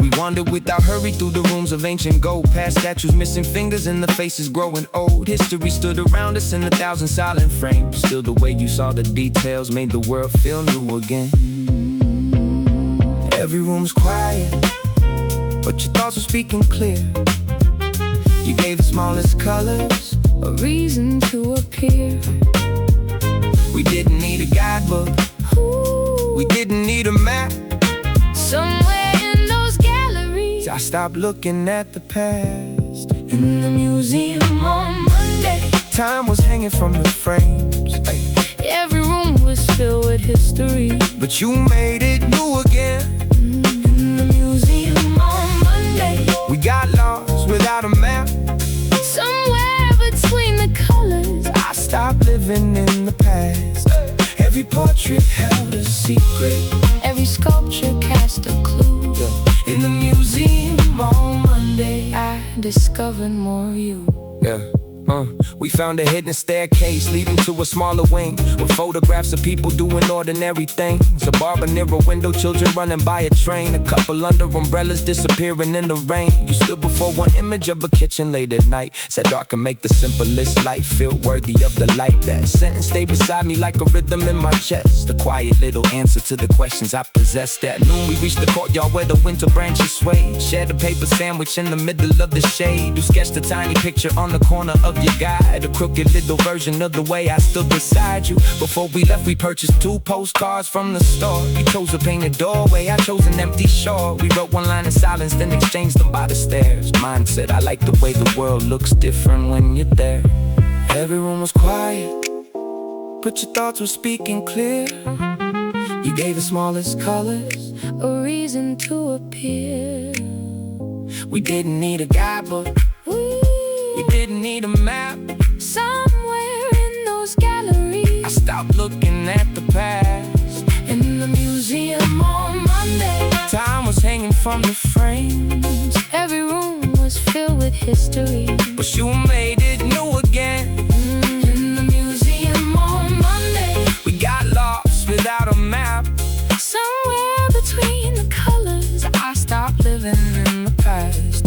We wandered without hurry through the rooms of ancient gold, past statues missing fingers and the faces growing old. History stood around us in 1,000 silent frames. Still the way you saw the details made the world feel new again. Every room's quiet, but your thoughts were speaking clear. You gave the smallest colors A reason to appear. We didn't need a guidebook, Ooh, we didn't need a map. somewhere in those galleries, I stopped looking at the past. in the museum on Monday, Time was hanging from the frames, ay, every room was filled with history. but you made it new again. In the museum on Monday, We got lost without a map. somewhere between the colors, I stopped living in the past. Every portrait held a secret. every sculpture cast a clue. In the museum on Monday, I discovered more of you. yeah. We found a hidden staircase leading to a smaller wing with photographs of people doing ordinary things. A barber near a window, children running by a train. A couple under umbrellas disappearing in the rain. You stood before one image of a kitchen late at night. Said dark can make the simplest life feel worthy of the light. That sentence stayed beside me like a rhythm in my chest. A quiet little answer to the questions I possessed. At noon we reached the courtyard where the winter branches swayed. Shared a paper sandwich in the middle of the shade. You sketched a tiny picture on the corner of your guide, a crooked little version of the way I stood beside you. Before we left, we purchased 2 postcards from the store. You chose a painted doorway, I chose an empty shore. We wrote one line in silence, then exchanged them by the stairs. Mine said, I like the way the world looks different when you're there. Every room was quiet, but your thoughts were speaking clear. You gave the smallest colors A reason to appear. We didn't need a guidebook, we didn't need a map. Somewhere in those galleries, I stopped looking at the past. in the museum on Monday, Time was hanging from the frames, every room was filled with history. but you made it new again. In the museum on Monday, We got lost without a map. somewhere between the colors, I stopped living in the past.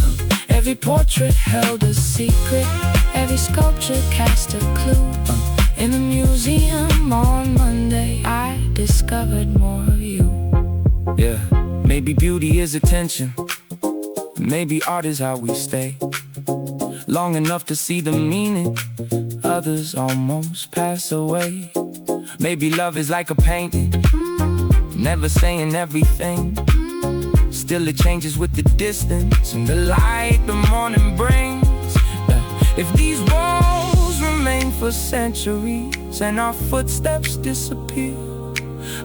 Every portrait held a secret. every sculpture cast a clue. In the museum On Monday, I discovered more of you. yeah, maybe beauty is attention. Maybe art is how we stay long enough to see the meaning. Others almost pass away. Maybe love is like a painting, never saying everything. Still it changes with the distance and the light the morning brings. If these walls remain for centuries and our footsteps disappear,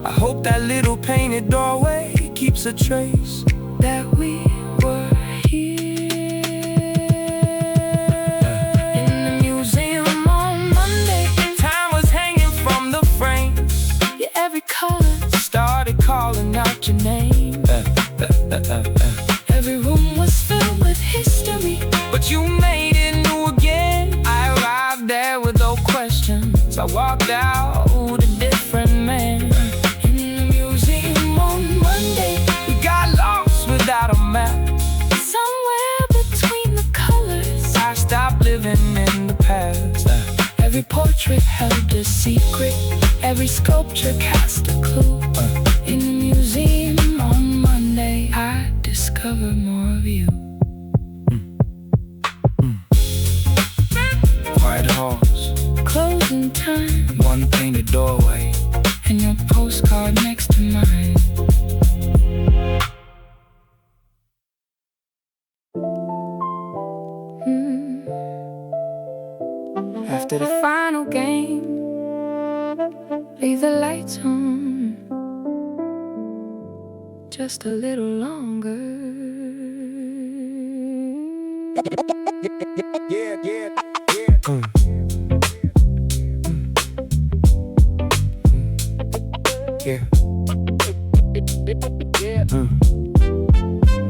I hope that little painted doorway keeps a trace that we were here. In the museum on Monday, time was hanging from the frames. Yeah, every color started calling out your name. Every room was filled with history, but you made it new again. I arrived there with no questions. I walked out a different man. In the museum on Monday, we got lost without a map. Somewhere between the colors, I stopped living in the past. Every portrait held a secret, every sculpture cast a clue. In the museum on Monday, I discovered more of you. Quiet halls, closing time, one painted doorway, and your postcard next to mine. After the final game, leave the lights on just a little longer. Yeah.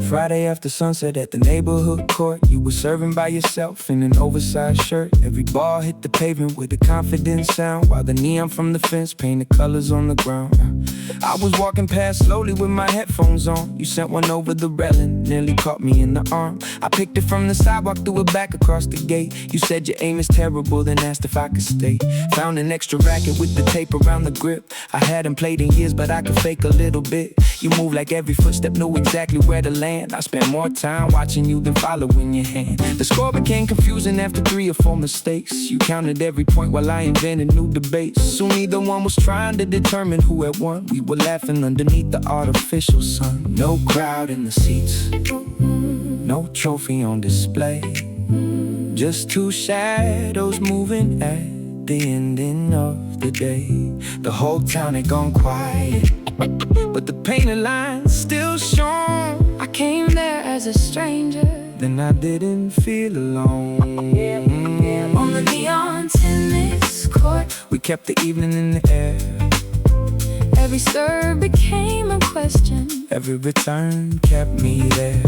Friday after sunset at the neighborhood court, you were serving by yourself in an oversized shirt. Every ball hit the pavement with a confident sound, while the neon from the fence painted colors on the ground. I was walking past slowly with my headphones on. You sent one over the railing, nearly caught me in the arm. I picked it from the sidewalk, threw it back across the gate. You said your aim is terrible, then asked if I could stay. Found an extra racket with the tape around the grip. I hadn't played in years, but I could fake a little bit. You moved like every footstep knew exactly where to land. I spent more time watching you than following your hand. The score became confusing after 3 or 4 mistakes. You counted every point while I invented new debates. Soon either one was trying to determine who had won. We were laughing underneath the artificial sun. No crowd in the seats, no trophy on display, just 2 shadows moving at the ending of the day. The whole town had gone quiet, but the painted lines still shone. I came there as a stranger, then I didn't feel alone. On the neon tennis court, we kept the evening in the air. Every serve became a question, every return kept me there.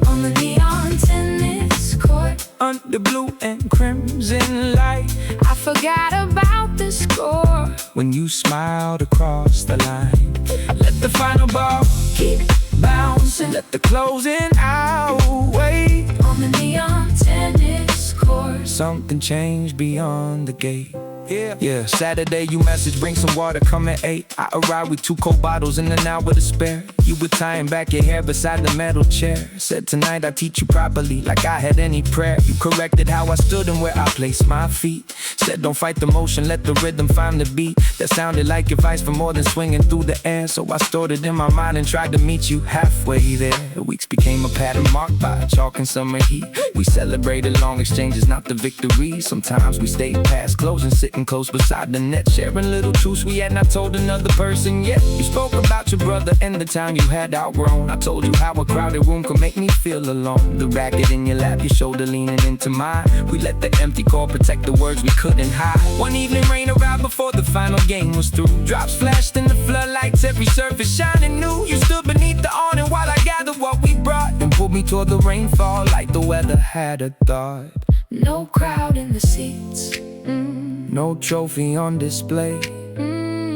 On the neon tennis court, under blue and crimson light, I forgot about the score when you smiled across the line. Let the final ball keep bouncing, let the closing out wait. On the neon tennis court, something changed beyond the gate. Yeah, Saturday you messaged, bring some water, come at 8. I arrived with 2 cold bottles and an hour to spare. You were tying back your hair beside the metal chair. Said tonight I teach you properly, like I had any prayer. You corrected how I stood and where I placed my feet. Said don't fight the motion, let the rhythm find the beat. That sounded like advice for more than swinging through the air. So I stored it in my mind and tried to meet you halfway there. Weeks became a pattern marked by chalk and summer heat. We celebrated long exchanges, not the victories. Sometimes we stayed past closing, sitting close beside the net, sharing little truths we had not told another person yet. You spoke about your brother and the town you had outgrown. I told you how a crowded room could make me feel alone. The racket in your lap, your shoulder leaning into mine. We let the empty core protect the words we couldn't hide. One evening rain arrived before the final game was through. Drops flashed in the floodlights, every surface shining new. You stood beneath the awning while I gathered what we brought, and pulled me toward the rainfall like the weather had a thought. No crowd in the seats, no trophy on display,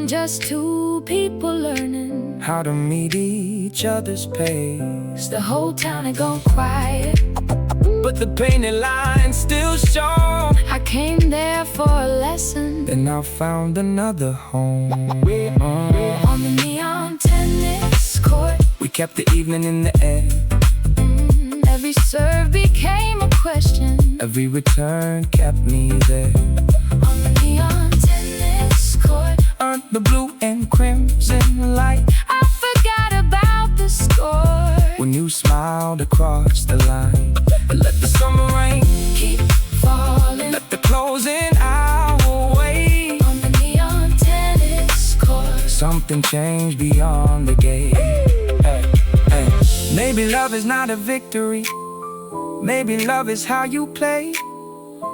just 2 people learning how to meet each other's pace. The whole town had gone quiet, but the painted lines still shone. I came there for a lesson, then I found another home. On the neon tennis court, we kept the evening in the air. Every serve became a question, every return kept me there. On the neon tennis court, crimson light. I forgot about the score When you smiled across the line. Let the summer rain keep falling let the closing hour wait. on the neon tennis court. Something changed beyond the gate. Hey, hey. Maybe love is not a victory. Maybe love is how you play.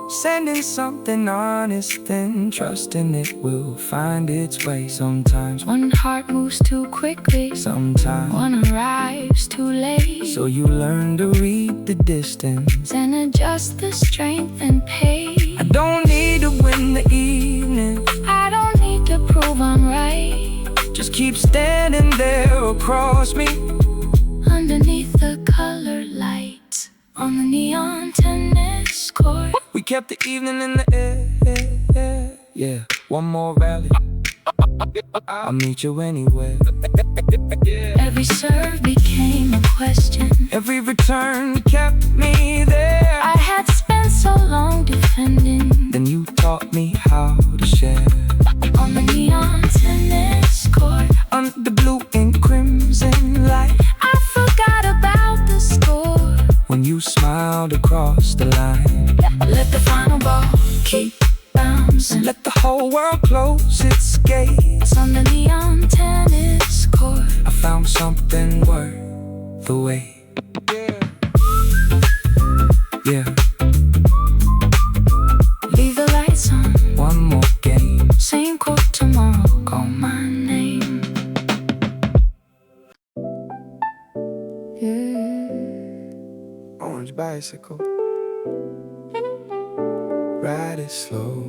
Sending something honest and trusting it will find its way. Sometimes One heart moves too quickly, sometimes one arrives too late. so you learn to read the distance. And adjust the strength and pace. I don't need to win the evening. I don't need to prove I'm right. Just keep standing there across me. Underneath the colored lights on the neon tennis court. We kept the evening in the air. Yeah, one more rally. I'll meet you anywhere. Every serve became a question. Every return kept me there. I had spent so long defending Then you taught me how to share. on the neon tennis court. Under blue and crimson light. I forgot about the score. When you smiled across the line. Let the final ball keep bouncing. Let the whole world close its gates. On the neon tennis court. I found something worth the wait. Yeah, Leave the lights on. one more game. Same court tomorrow. Call my name. Orange bicycle. Ride it slow.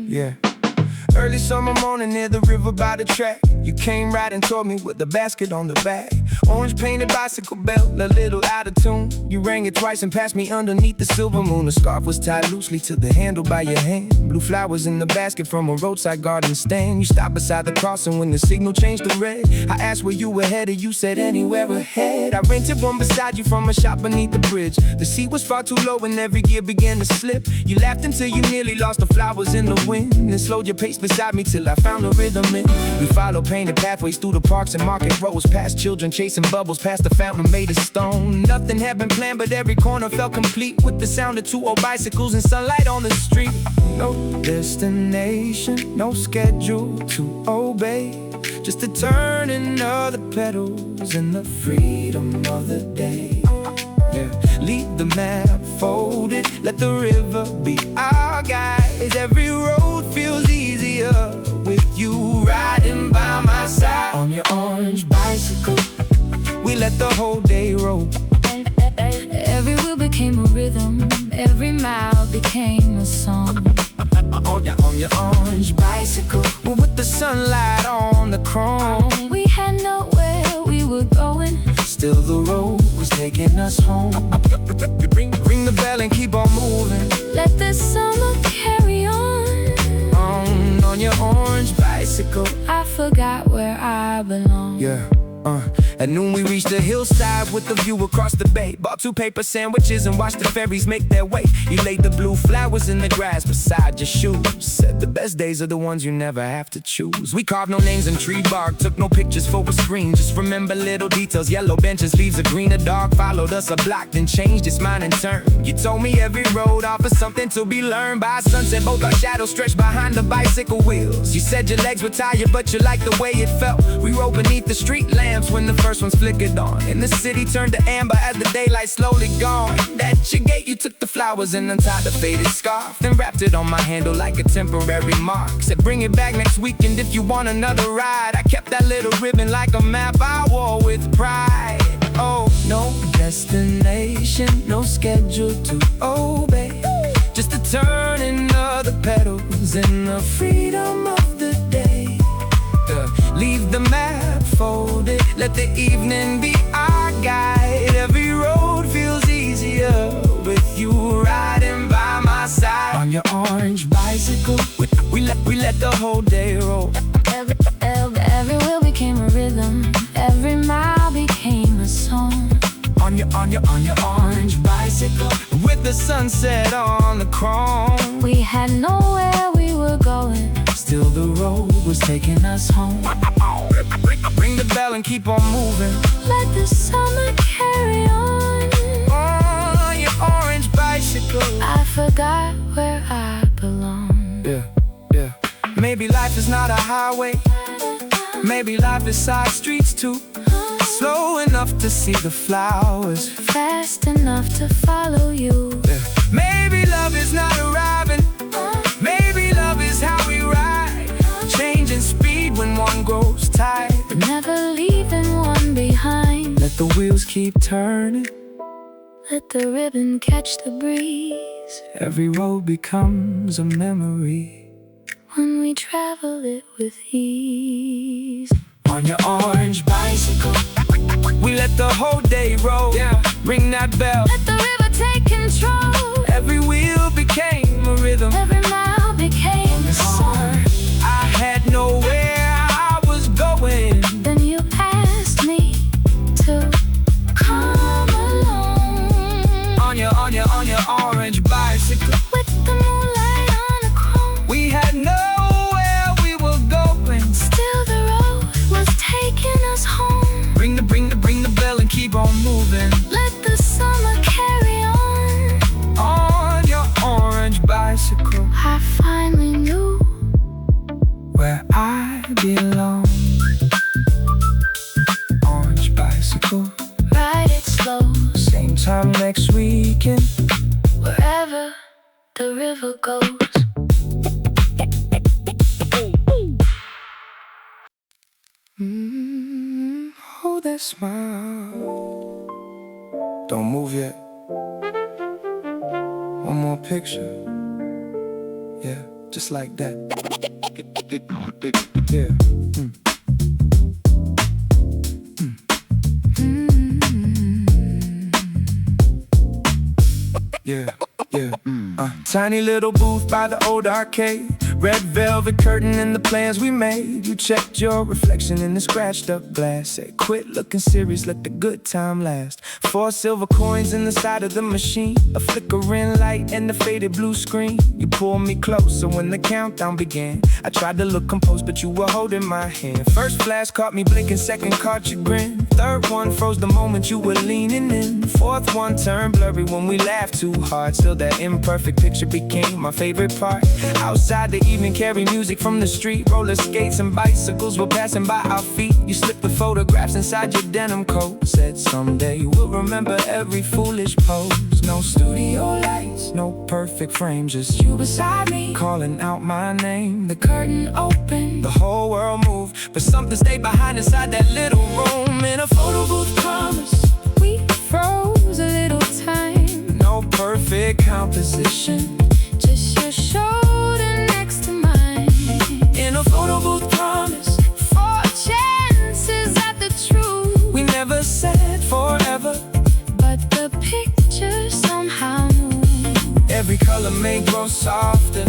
Yeah. Early summer morning near the river by the track. You came riding toward me with the basket on the back. Orange painted bicycle belt, a little out of tune. You rang it twice and passed me underneath the silver moon. The scarf was tied loosely to the handle by your hand. Blue flowers in the basket from a roadside garden stand. You stopped beside the crossing when the signal changed to red. I asked where you were headed, you said anywhere ahead. I rented one beside you from a shop beneath the bridge. The seat was far too low and every gear began to slip. You laughed until you nearly lost the flowers in the wind, and slowed your pace beside me till I found the rhythm in. We followed painted pathways through the parks and market roads, past children chasing bubbles, past the fountain made of stone. Nothing had been planned, but every corner felt complete with the sound of two old bicycles and sunlight on the street. No destination, no schedule to obey, just the turning of the petals and the freedom of the day. Yeah. Leave the map folded, let the river be our guide. Every road feels easier with you riding by my side. On your orange bicycle, we let the whole day roll. Every wheel became a rhythm. Every mile became a song. On your orange bicycle, with the sunlight on the chrome. We had nowhere we were going. Still the road was taking us home. Ring the bell and keep on moving. Let the summer carry on. On your orange bicycle. I forgot where I belong. Yeah. At noon we reached the hillside with the view across the bay. Bought 2 paper sandwiches and watched the ferries make their way. You laid the blue flowers in the grass beside your shoes. Said the best days are the ones you never have to choose. We carved no names in tree bark, took no pictures for a screen. Just remember little details, yellow benches, leaves of green or dark. Followed us a block, then changed its mind and turned. You told me every road offers something to be learned. By sunset, both our shadows stretched behind the bicycle wheels. You said your legs were tired, but you liked the way it felt. We rode beneath the street lamps when the first ones flickered on, and the city turned to amber as the daylight slowly gone. At your gate you took the flowers and untied the faded scarf, then wrapped it on my handle like a temporary mark. Said bring it back next weekend if you want another ride. I kept that little ribbon like a map I wore with pride. Oh, no destination, no schedule to obey, just the turning of the petals and the freedom of the day. Leave the map folded, let the evening be our guide. Every road feels easier with you riding by my side. On your orange bicycle, we let the whole day roll. Every wheel became a rhythm. Every mile became a song. on your orange bicycle, with the sunset on the chrome. We had nowhere we were going, Still the road was taking us home. Ring the bell and keep on moving. let the summer carry on. On your orange bicycle. I forgot where I belong. Yeah, yeah. Maybe life is not a highway. Maybe life is side streets too. Slow enough to see the flowers. Fast enough to follow you. Yeah. Maybe love is not arriving. Maybe love is how we ride. Changing speed when one grows tired. But never leaving one behind. Let the wheels keep turning. Let the ribbon catch the breeze. Every road becomes a memory. When we travel it with ease. On your orange bicycle, we let the whole day roll. Yeah. Ring that bell. Let the river take control. Every wheel became a rhythm. Every mile became a song. I had nowhere I was going. Then you asked me to come along. On your orange bicycle, With the moonlight on the chrome. we had nowhere we were going. Still the road was taking us home. Bring the bell and keep on moving. Let the summer carry on. On your orange bicycle, I finally knew where I belong. Orange bicycle, ride it slow. same time next weekend. Wherever the river goes. Oh, that smile. Don't move yet. One more picture. Yeah, just like that. Yeah. Yeah, yeah. Tiny little booth by the old arcade. Red velvet curtain and the plans we made. You checked your reflection in the scratched up glass. Said, quit looking serious, let the good time last. 4 silver coins in the side of the machine. A flickering light and the faded blue screen. You pulled me closer when the countdown began. I tried to look composed, but you were holding my hand. First flash caught me blinking, second caught your grin. Third one froze the moment you were leaning in. Fourth one turned blurry when we laughed too hard. Still that imperfect picture became my favorite part. Outside the evening carry music from the street. Roller skates and bicycles were passing by our feet. You slipped the photographs inside your denim coat. Said someday we'll remember every foolish pose. No studio lights, no perfect frame, just you beside me, calling out my name. The curtain opened, the whole world moved, but something stayed behind inside that little room. In a photo booth promise, We froze a little time. no perfect composition. Just your shoulder next to mine. In a photo booth promise, 4 chances at the truth. we never said forever. But the picture somehow moved. Every color may grow softer,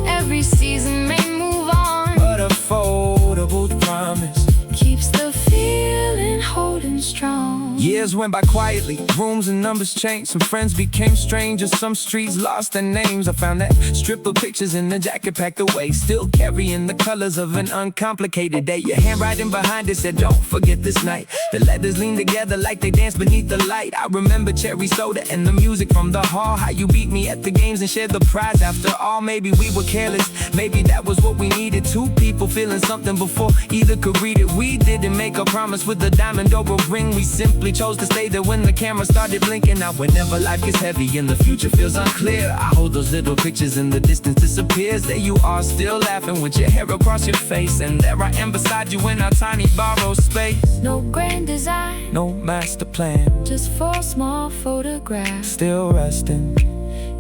Every season may move on. but a photo booth promise Keeps the feeling holding strong. Years went by quietly, rooms and numbers changed. Some friends became strangers, some streets lost their names. I found that strip of pictures in the jacket packed away, still carrying the colors of an uncomplicated day. Your handwriting behind it said, don't forget this night. The letters leaned together like they danced beneath the light. I remember cherry soda and the music from the hall. How you beat me at the games and shared the prize. After all, maybe we were careless, maybe that was what we needed. 2 people feeling something before either could read it. We didn't make a promise with a diamond over ring. We simply chose to stay there when the camera started blinking. Now whenever life gets heavy and the future feels unclear, I hold those little pictures and the distance disappears. There you are, still laughing with your hair across your face, and there I am beside you in our tiny borrowed space. No grand design, No master plan, just 4 small photographs still resting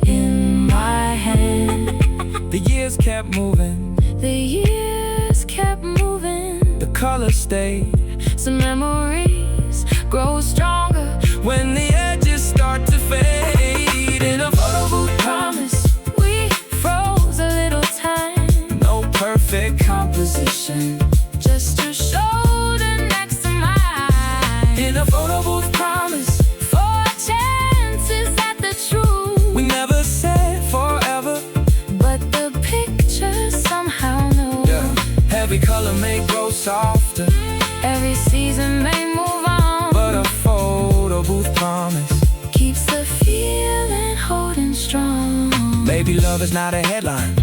in my hand. The years kept moving, The years kept moving. the colors stayed. Some memories grow stronger When the edges start to fade. In a photo booth promise. We froze a little time. no perfect composition. Just your shoulder next to mine. In a photo booth promise, 4 softer. Every season may move on, But a photo booth promise keeps the feeling holding strong. maybe love is not a headline.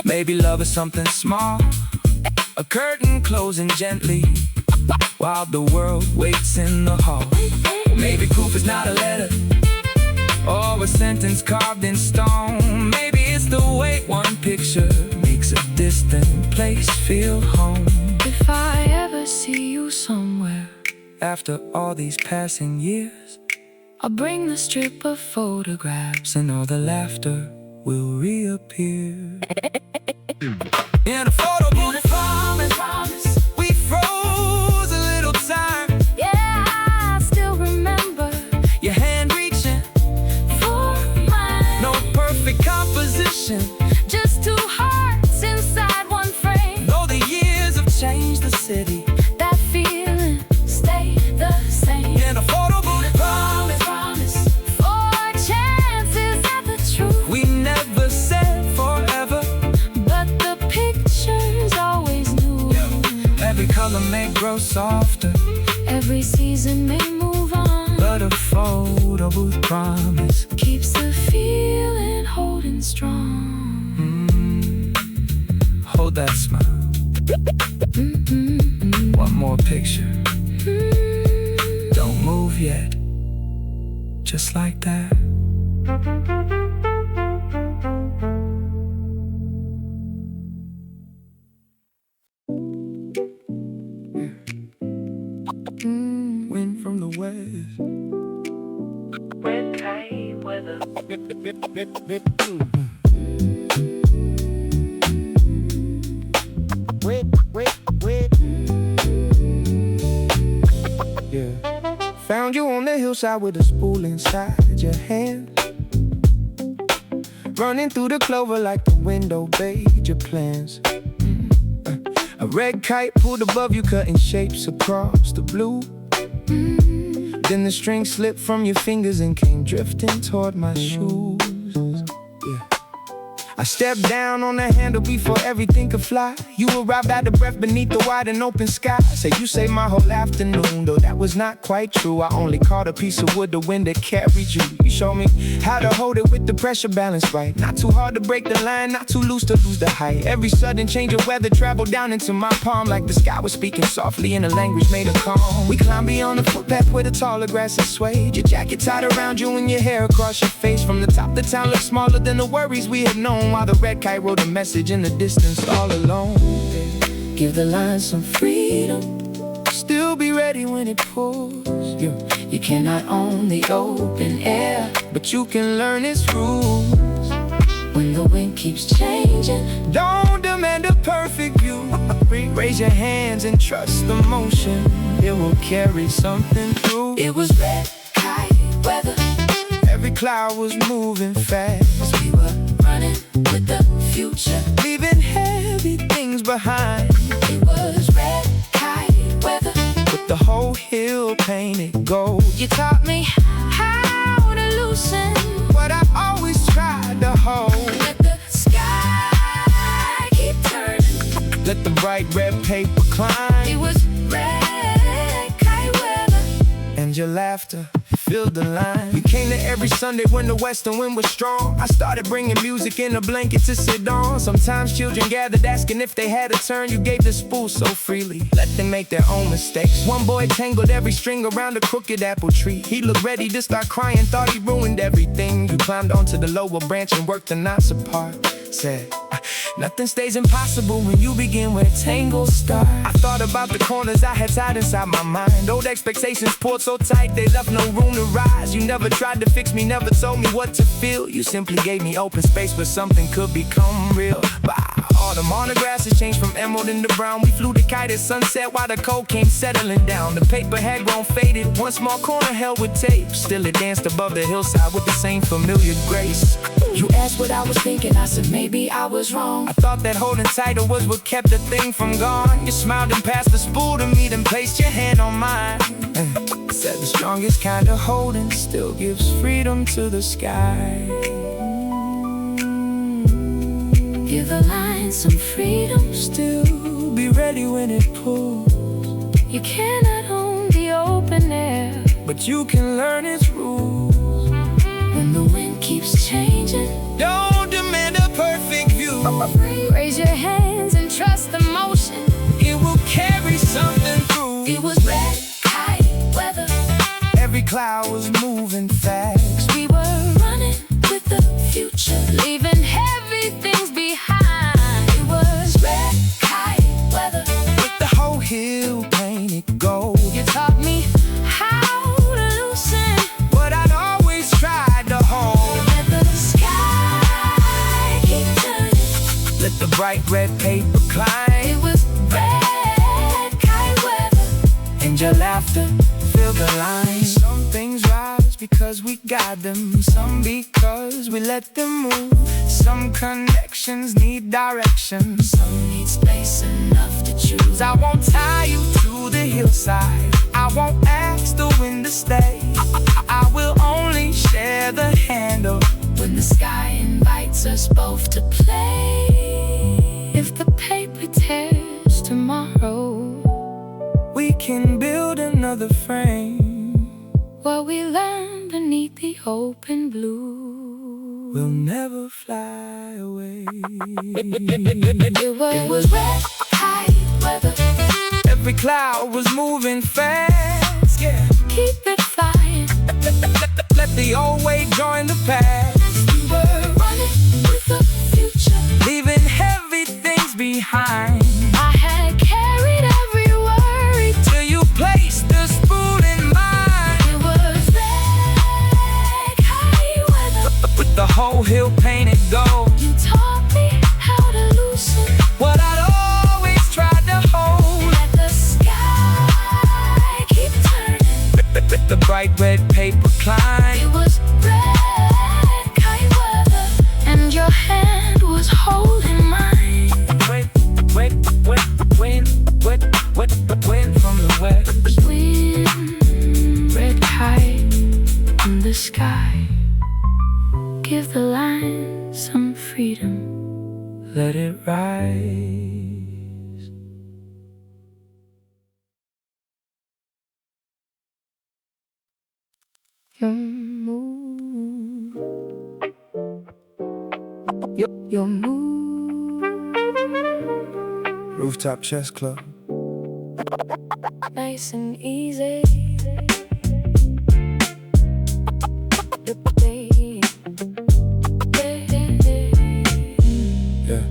Maybe love is something small. A curtain closing gently while the world waits in the hall. Maybe proof is not a letter or a sentence carved in stone. Maybe it's the way one picture makes a distant place feel home. If I ever see you somewhere, After all these passing years, I'll bring the strip of photographs, and all the laughter will reappear. In a photo booth promise, we froze a little time. yeah, I still remember Your hand reaching, for mine. no perfect composition. Just two hearts inside one frame. Though the years have changed the city, That feeling stay the same. in a photo booth promise, Four chances at the truth, we never said forever. but the pictures always knew. Every color may grow softer, Every season may move on, but a photo booth promise keeps the feeling holding strong. hold that smile. One more picture. Don't move yet. Just like that. Wind from the west. Red Kite Weather. Yeah. Found you on the hillside with a spool inside your hand. Running through the clover like the window bathed your plans. A red kite pulled above you, cutting shapes across the blue. Then the string slipped from your fingers and came drifting toward my shoes. Yeah. I stepped down on the handle before everything could fly. You arrived out of breath beneath the wide and open sky. Say you saved my whole afternoon, though that was not quite true. I only caught a piece of wood, the wind that carried you. You showed me how to hold it with the pressure balanced right. Not too hard to break the line, not too loose to lose the height. Every sudden change of weather traveled down into my palm, like the sky was speaking softly in a language made of calm. We climbed beyond the footpath where the taller grasses swayed. Your jacket tied around you and your hair across your face. From the top, the town looked smaller than the worries we had known, while the red kite wrote a message in the distance all alone. Give the line some freedom, still be ready when it pours. You cannot own the open air, but you can learn its rules. When the wind keeps changing, Don't demand a perfect view. Raise your hands and trust the motion. It will carry something through. it was red kite weather. Every cloud was moving fast, We were running with the future. leaving heavy things behind. It was red kite weather. With the whole hill painted gold. You taught me how to loosen, What I always tried to hold. let the sky keep turning. Let the bright red paper climb. It was red kite weather. And your laughter filled the line. You came to every Sunday when the western wind was strong. I started bringing music in a blanket to sit on. Sometimes children gathered asking if they had a turn. You gave the spool so freely, let them make their own mistakes. One boy tangled every string around a crooked apple tree. He looked ready to start crying, thought he ruined everything. You climbed onto the lower branch and worked the knots apart. Said, nothing stays impossible when you begin where tangles start. I thought about the corners I had tied inside my mind. Old expectations poured so tight they left no room to rise. You never tried to fix me, never told me what to feel. You simply gave me open space where something could become real. By autumn, all the grasses changed from emerald into brown. We flew the kite at sunset while the cold came settling down. The paper had grown faded, one small corner held with tape. Still it danced above the hillside with the same familiar grace. You asked what I was thinking, I said maybe I was wrong. I thought that holding tighter was what kept the thing from gone. You smiled and passed the spool to me, then placed your hand on mine. Said the strongest kind of holding still gives freedom to the sky. Give the line some freedom, Still be ready when it pools. You cannot own the open air, but you can learn its rules. when the wind keeps changing, Don't demand a perfect view. raise your hands and trust the motion. It will carry something through. It was red kite weather. Every cloud was moving fast. We were running with the future, leaving heavy things behind. It was red kite weather. With the whole hill painted gold. You taught me how to loosen, But I'd always tried to hold. let the sky keep turning. Let the bright red paper climb. It was red kite weather. And your laughter filled the line. Some things rise because we got them. Some because we let them move. Some connections need direction. Some need space enough to choose. I won't tie you to the hillside. I won't ask the wind to stay. I will only share the handle. When the sky invites us both to play. If the paper tears tomorrow, We can build another frame. what we learn beneath the open blue, We'll never fly away. it was red kite weather. Every cloud was moving fast. Yeah. Keep it flying. Let the old way join the past. We were running with the future. Leaving heavy things behind. I had carried every worry. Till you placed the spoon in mine. It was red kite weather. With the whole hill painted gold. You taught me how to loosen, What I'd always tried to hold. let the sky keep turning. With the bright red paper climb. It was red kite weather, and your hand was holding mine. Wind from the west. Wind, red kite in the sky. Give the line some freedom. Let it rise. Your move, your move, Rooftop Chess Club. nice and easy. Yeah.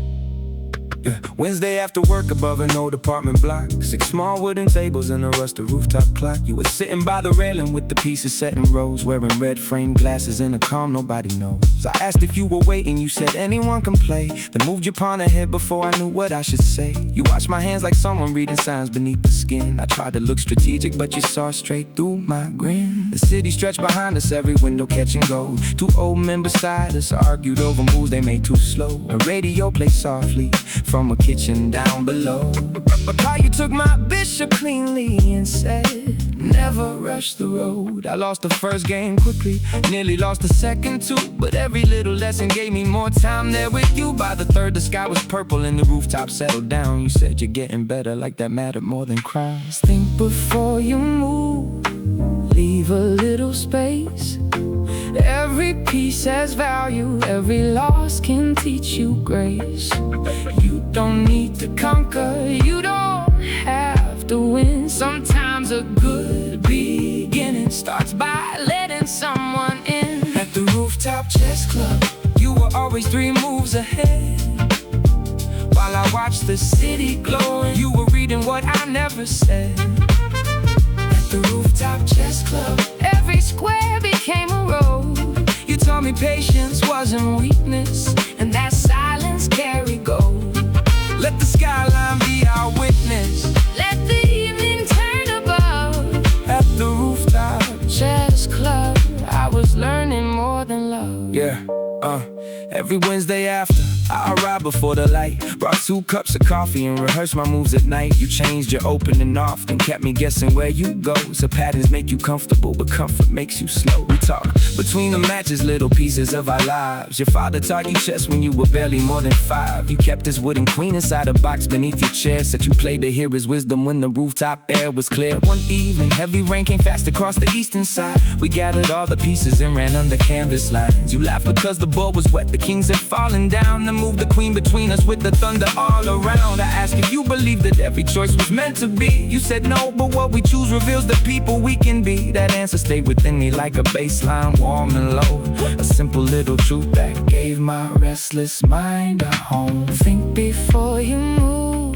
Wednesday after work above an old apartment block. 6 small wooden tables and a rusted rooftop clock. You were sitting by the railing with the pieces set in rows, wearing red framed glasses in a calm nobody knows. I asked if you were waiting, you said anyone can play. Then moved your pawn ahead before I knew what I should say. You watched my hands like someone reading signs beneath the skin. I tried to look strategic, but you saw straight through my grin. The city stretched behind us, every window catching gold. 2 old men beside us argued over moves they made too slow. A radio played softly from a kitchen down below. But how you took my bishop cleanly and said, never rush the road. I lost the first game quickly, nearly lost the second too. But every little lesson gave me more time there with you. By the third, the sky was purple and the rooftop settled down. You said you're getting better, like that mattered more than crowds. Think before you move, leave a little space. Every piece has value, every loss can teach you grace. You don't need to conquer, you don't have to win. Sometimes a good beginning starts by letting someone in. At the Rooftop Chess Club, you were always 3 moves ahead. While I watched the city glowing, you were reading what I never said. At the Rooftop Chess Club, every square became a road. You taught me patience wasn't weakness, and that silence carried gold. Let the skyline be our witness. Let the evening turn above. At the Rooftop Chess Club, I was learning more than love. Yeah, every Wednesday after, I arrived before the light. Brought 2 cups of coffee and rehearsed my moves at night. You changed your opening off and kept me guessing where you go. So patterns make you comfortable, but comfort makes you slow. We talk. Between the matches, little pieces of our lives. Your father taught you chess when you were barely more than 5. You kept his wooden queen inside a box beneath your chair. Said you played to hear his wisdom when the rooftop air was clear. One evening, heavy rain came fast across the eastern side. We gathered all the pieces and ran under canvas lines. You laughed because the board was wet, the kings had fallen down. To move the queen between us with the thunder all around. I asked if you believed that every choice was meant to be. You said no, but what we choose reveals the people we can be. That answer stayed within me like a baseline, warm and low. A simple little truth that gave my restless mind a home. Think before you move,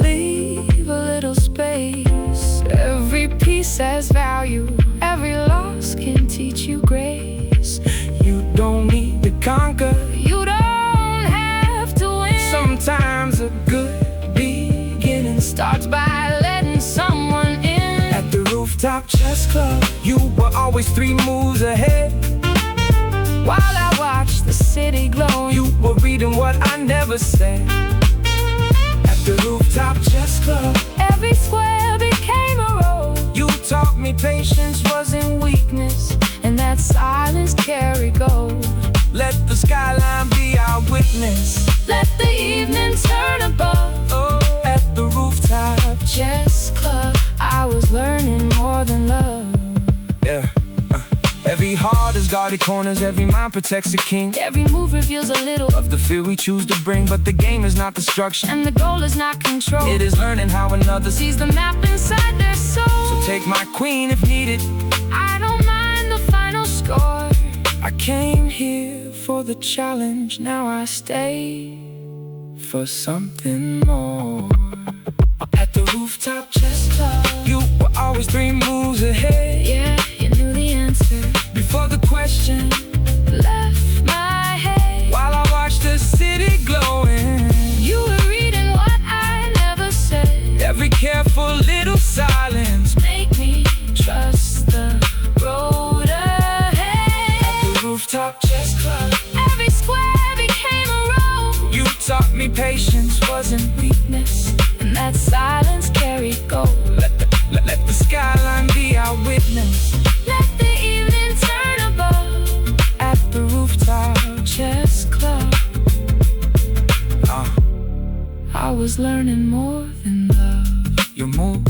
leave a little space. Every piece has value, every loss can teach you grace. You don't need to conquer, You don't have to win. sometimes a good beginning Starts by letting someone in. At the Rooftop Chess Club, you were always 3 moves ahead. While I watch the city glow, You were reading what I never said. At the Rooftop Chess Club, every square became a row. you taught me patience Wasn't weakness, and that silence carried gold. Let the skyline be our witness. Let the evening turn above. Oh, at the Rooftop. Chess club, I was learning more than love. Yeah. Every heart has guarded corners, every mind protects a king. Every move reveals a little Of the fear we choose to bring, but the game is not destruction. and the goal is not control. It is learning how another sees. sees the map inside their soul. So take my queen if needed. I don't mind the final score. I came here for the challenge, now I stay for something more. At the Rooftop Chess Club, you were always 3 moves ahead. Yeah, you knew the answer. Before the question, Left my head. while I watched the city glowing. You were reading what I never said. Every careful little silence. Make me trust the road ahead. At the Rooftop Chess Club, Every square became a row. you taught me patience wasn't weakness. And that silence carried gold. Let the skyline be our witness. Let the evening turn above. At the Rooftop. Chess club, I was learning more than love. You move,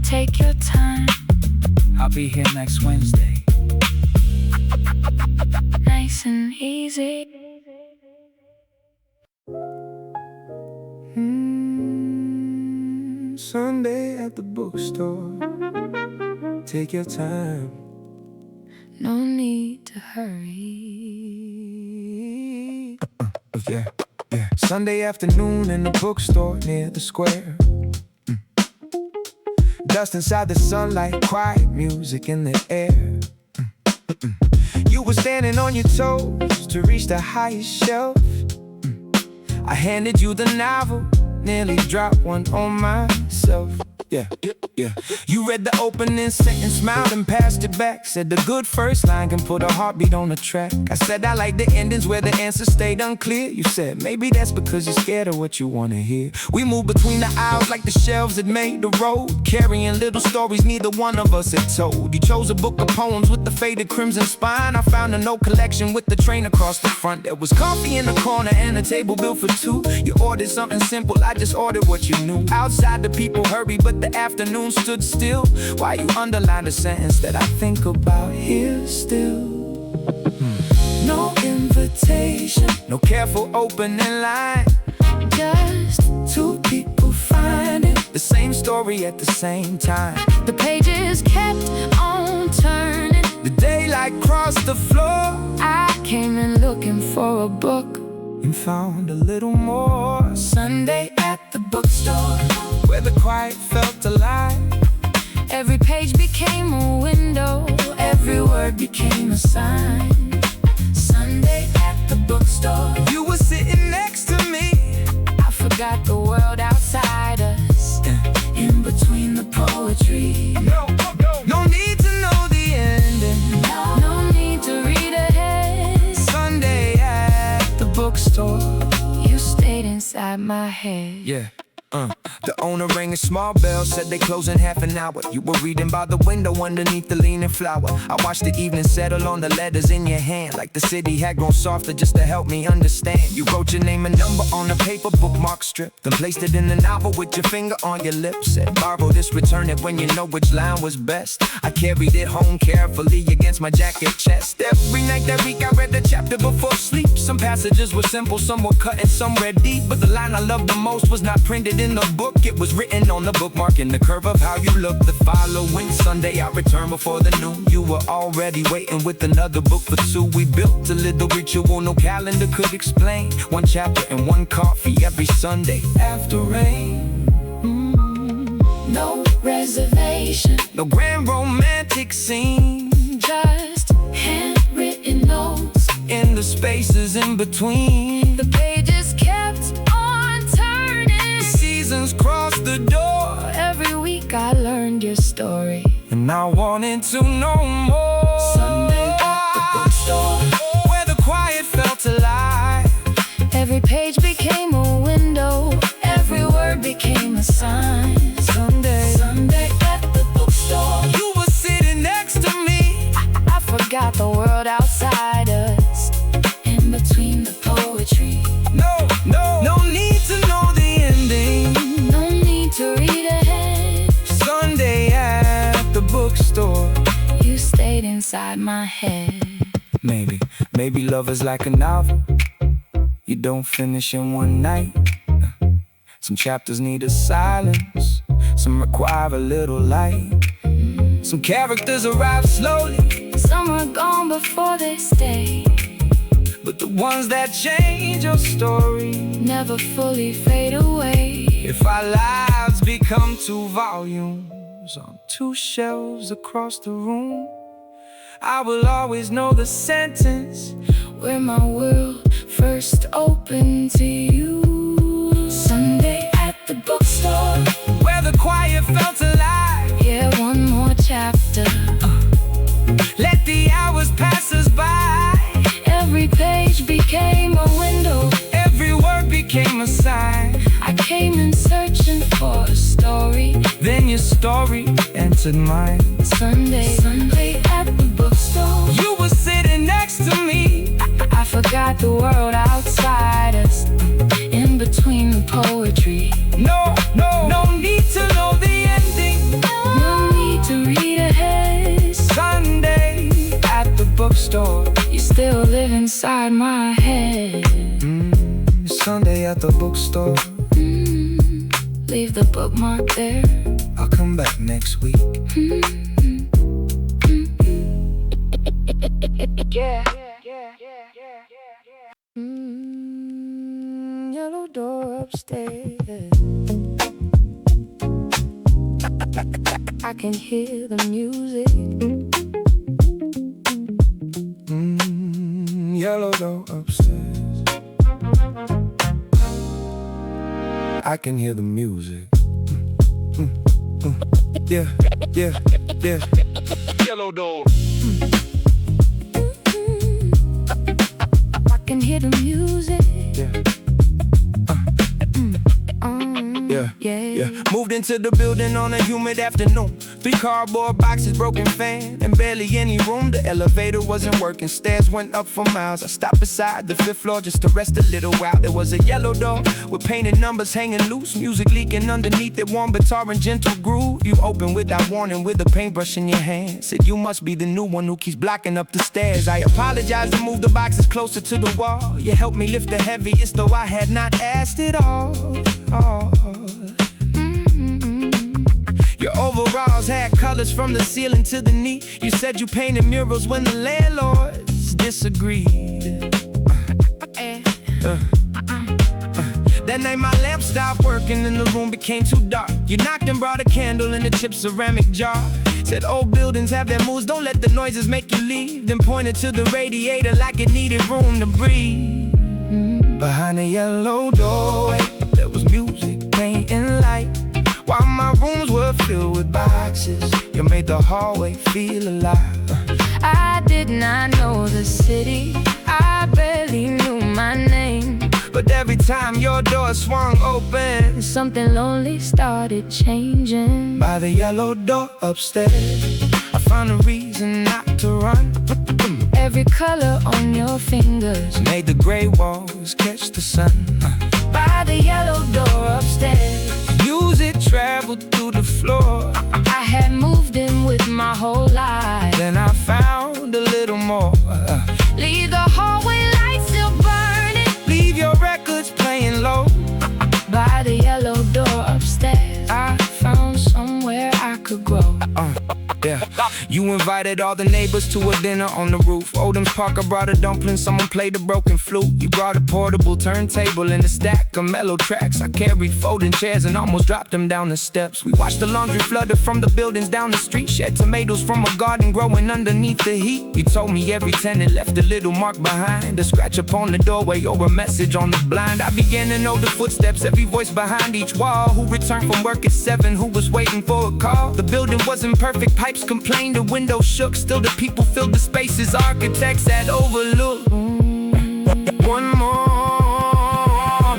Take your time, I'll be here next Wednesday. nice and easy. Sunday at the bookstore. Take your time. No need to hurry. Yeah. Sunday afternoon in the bookstore near the square. Dust inside the sunlight, quiet music in the air. You were standing on your toes to reach the highest shelf. I handed you the novel, nearly dropped one on myself. Yeah. You read the opening sentence, smiled and passed it back. Said the good first line can put a heartbeat on the track. I said I like the endings where the answers stayed unclear. You said maybe that's because you're scared of what you wanna hear. We moved between the aisles like the shelves that made the road, carrying little stories neither one of us had told. You chose a book of poems with the faded crimson spine. I found a note collection with the train across the front. There was coffee in the corner and a table built for 2. You ordered something simple, I just ordered what you knew. Outside the people hurried, but the afternoon stood still. Why you underlined a sentence that I think about here still. No invitation, no careful opening line. Just 2 people finding the same story at the same time. the pages kept on turning. The daylight crossed the floor. I came in looking for a book and found a little more. Sunday at the bookstore, where the quiet felt alive. every page became a window, every word became a sign. Sunday at the bookstore, you were sitting next to me. I forgot the world outside us, in between the poetry. No need to know the ending. No need to read ahead. Sunday at the bookstore, you stayed inside my head. Yeah. The owner rang a small bell, said they close in half an hour. You were reading by the window underneath the leaning flower. I watched the evening settle on the letters in your hand, like the city had grown softer just to help me understand. You wrote your name and number on a paper bookmark strip, then placed it in the novel with your finger on your lips. Said borrow this, return it when you know which line was best. I carried it home carefully against my jacket chest. Every night that week I read the chapter before sleep. Some passages were simple, some were cut and some read deep, but the line I loved the most was not printed in the book. It was written on the bookmark in the curve of how you look. The following Sunday I returned before the noon. You were already waiting with another book for two. We built a little ritual no calendar could explain. One chapter and one coffee every Sunday after rain. No reservation, No grand romantic scene, just handwritten notes in the spaces in between. the pages kept on turning. Seasons crossed the door, Every week I learned your story. and I wanted to know more. Sunday at the bookstore, where the quiet felt alive. every page became a window, every word became a sign. Sunday at the bookstore, You were sitting next to me. I forgot the world outside us, in between the poetry. No need to know the ending. No need to read ahead. Sunday at the bookstore. You stayed inside my head. Maybe love is like a novel. You don't finish in one night. Some chapters need a silence, some require a little light. Some characters arrive slowly, Some are gone before they stay, but the ones that change your story never fully fade away. If our lives become two volumes on two shelves across the room, I will always know the sentence Where my world first opened to you. Sunday at the bookstore, where the quiet felt alive. yeah, one more chapter. Let the hours pass us by. Every page became a window, Every word became a sign. I came in searching for a story. Then your story entered mine. Sunday at the bookstore, You were sitting next to me. I forgot the world outside us, in between the poetry. No need to know the ending. No need to read ahead. Sunday at the bookstore. You still live inside my head. Sunday at the bookstore. Leave the bookmark there. I'll come back next week. Yeah. Yellow door upstairs. I can hear the music. Yellow door upstairs. I can hear the music. Yeah. Yellow door. I can hear the music. Yeah. Moved into the building on a humid afternoon. 3 cardboard boxes, broken fan, and barely any room. The elevator wasn't working, stairs went up for miles. I stopped beside the 5th floor just to rest a little while. There was a yellow door with painted numbers hanging loose, music leaking underneath it, warm guitar and gentle groove. You opened without warning with a paintbrush in your hand. Said you must be the new one who keeps blocking up the stairs. I apologized and moved the boxes closer to the wall. You helped me lift the heaviest, though I had not asked it all. Your overalls had colors from the ceiling to the knee. You said you painted murals when the landlords disagreed. That night my lamp stopped working and the room became too dark. You knocked and brought a candle in a chipped ceramic jar. Said old buildings have their moods, don't let the noises make you leave. Then pointed to the radiator like it needed room to breathe. Behind the yellow doorway, there was music, paint and light. While my rooms were filled with boxes, you made the hallway feel alive. I did not know the city, I barely knew my name. But every time your door swung open, something lonely started changing. by the yellow door upstairs, I found a reason not to run. Every color on your fingers Made the gray walls catch the sun. by the yellow door upstairs. Music traveled through the floor. I had moved in with my whole life. Then I found a little more. Leave the hallway lights still burning Leave your records playing low. by the yellow door upstairs. I found somewhere I could grow. Yeah. You invited all the neighbors to a dinner on the roof. Odom's Parker brought a dumpling, someone played a broken flute. You brought a portable turntable and a stack of mellow tracks. I carried folding chairs and almost dropped them down the steps. We watched the laundry flutter from the buildings down the street. Shed tomatoes from a garden growing underneath the heat. You told me every tenant left a little mark behind, a scratch upon the doorway or a message on the blind. I began to know the footsteps, every voice behind each wall. Who returned from work at 7, who was waiting for a call. The building wasn't perfect, pipes complained, the windows shook. Still the people filled the spaces architects had overlooked.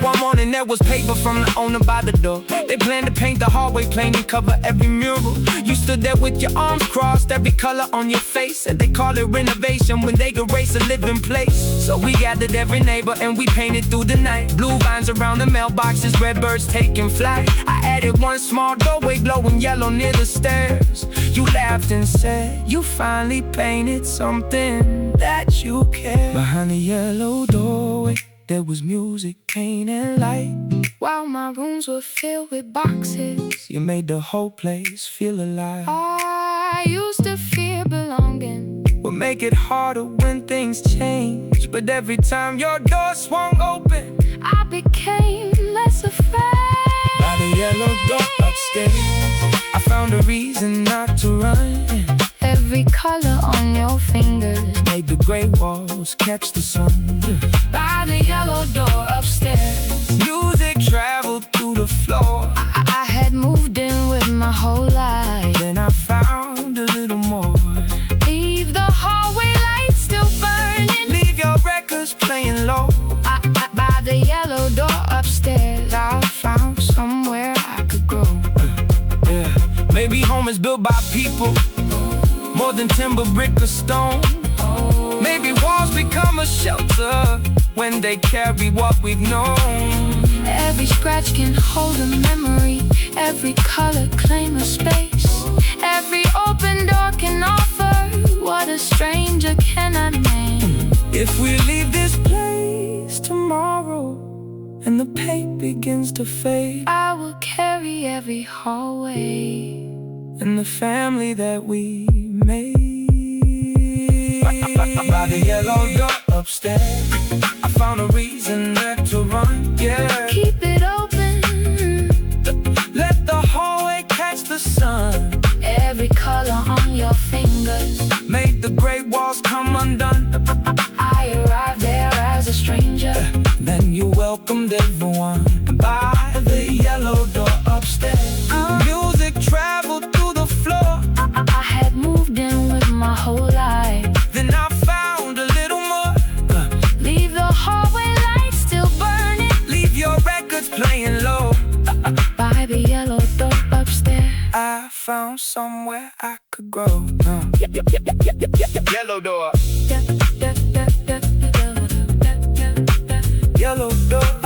One morning there was paper from the owner by the door. They planned to paint the hallway plain and cover every mural. You stood there with your arms crossed, every color on your face, and they call it renovation when they erase a living place. So we gathered every neighbor and we painted through the night. Blue vines around the mailboxes, red birds taking flight. I added one small doorway glowing yellow near the stairs. You laughed and said you finally painted something that you care. Behind the yellow doorway there was music, pain, and light. While my rooms were filled with boxes, You made the whole place feel alive. I used to fear belonging. Would make it harder when things change. But every time your door swung open, I became less afraid. by the yellow door upstairs, I found a reason not to run. Every color on your fingers Made the gray walls catch the sun. by the yellow door upstairs. Music traveled through the floor. I had moved in with my whole life. Then I found a little more. Leave the hallway lights still burning Leave your records playing low. by the yellow door upstairs. I found somewhere I could grow. Yeah. Maybe home is built by people, more than timber, brick, or stone. Maybe walls become a shelter when they carry what we've known. Every scratch can hold a memory. Every color claim a space. Every open door can offer what a stranger cannot name. If we leave this place tomorrow and the paint begins to fade, I will carry every hallway and the family that we made. By the yellow door upstairs, I found a reason not to run. Yeah. keep it open. Let the hallway catch the sun. Every color on your fingers. Made the gray walls come undone. I arrived there as a stranger. Then you welcomed everyone by the yellow door upstairs. Music traveled through the floor. I had moved in with my whole life. Then I found a little more. Leave the hallway lights still burning Leave your records playing low. by the yellow door upstairs. I found somewhere I could grow. Yellow door. Yellow door.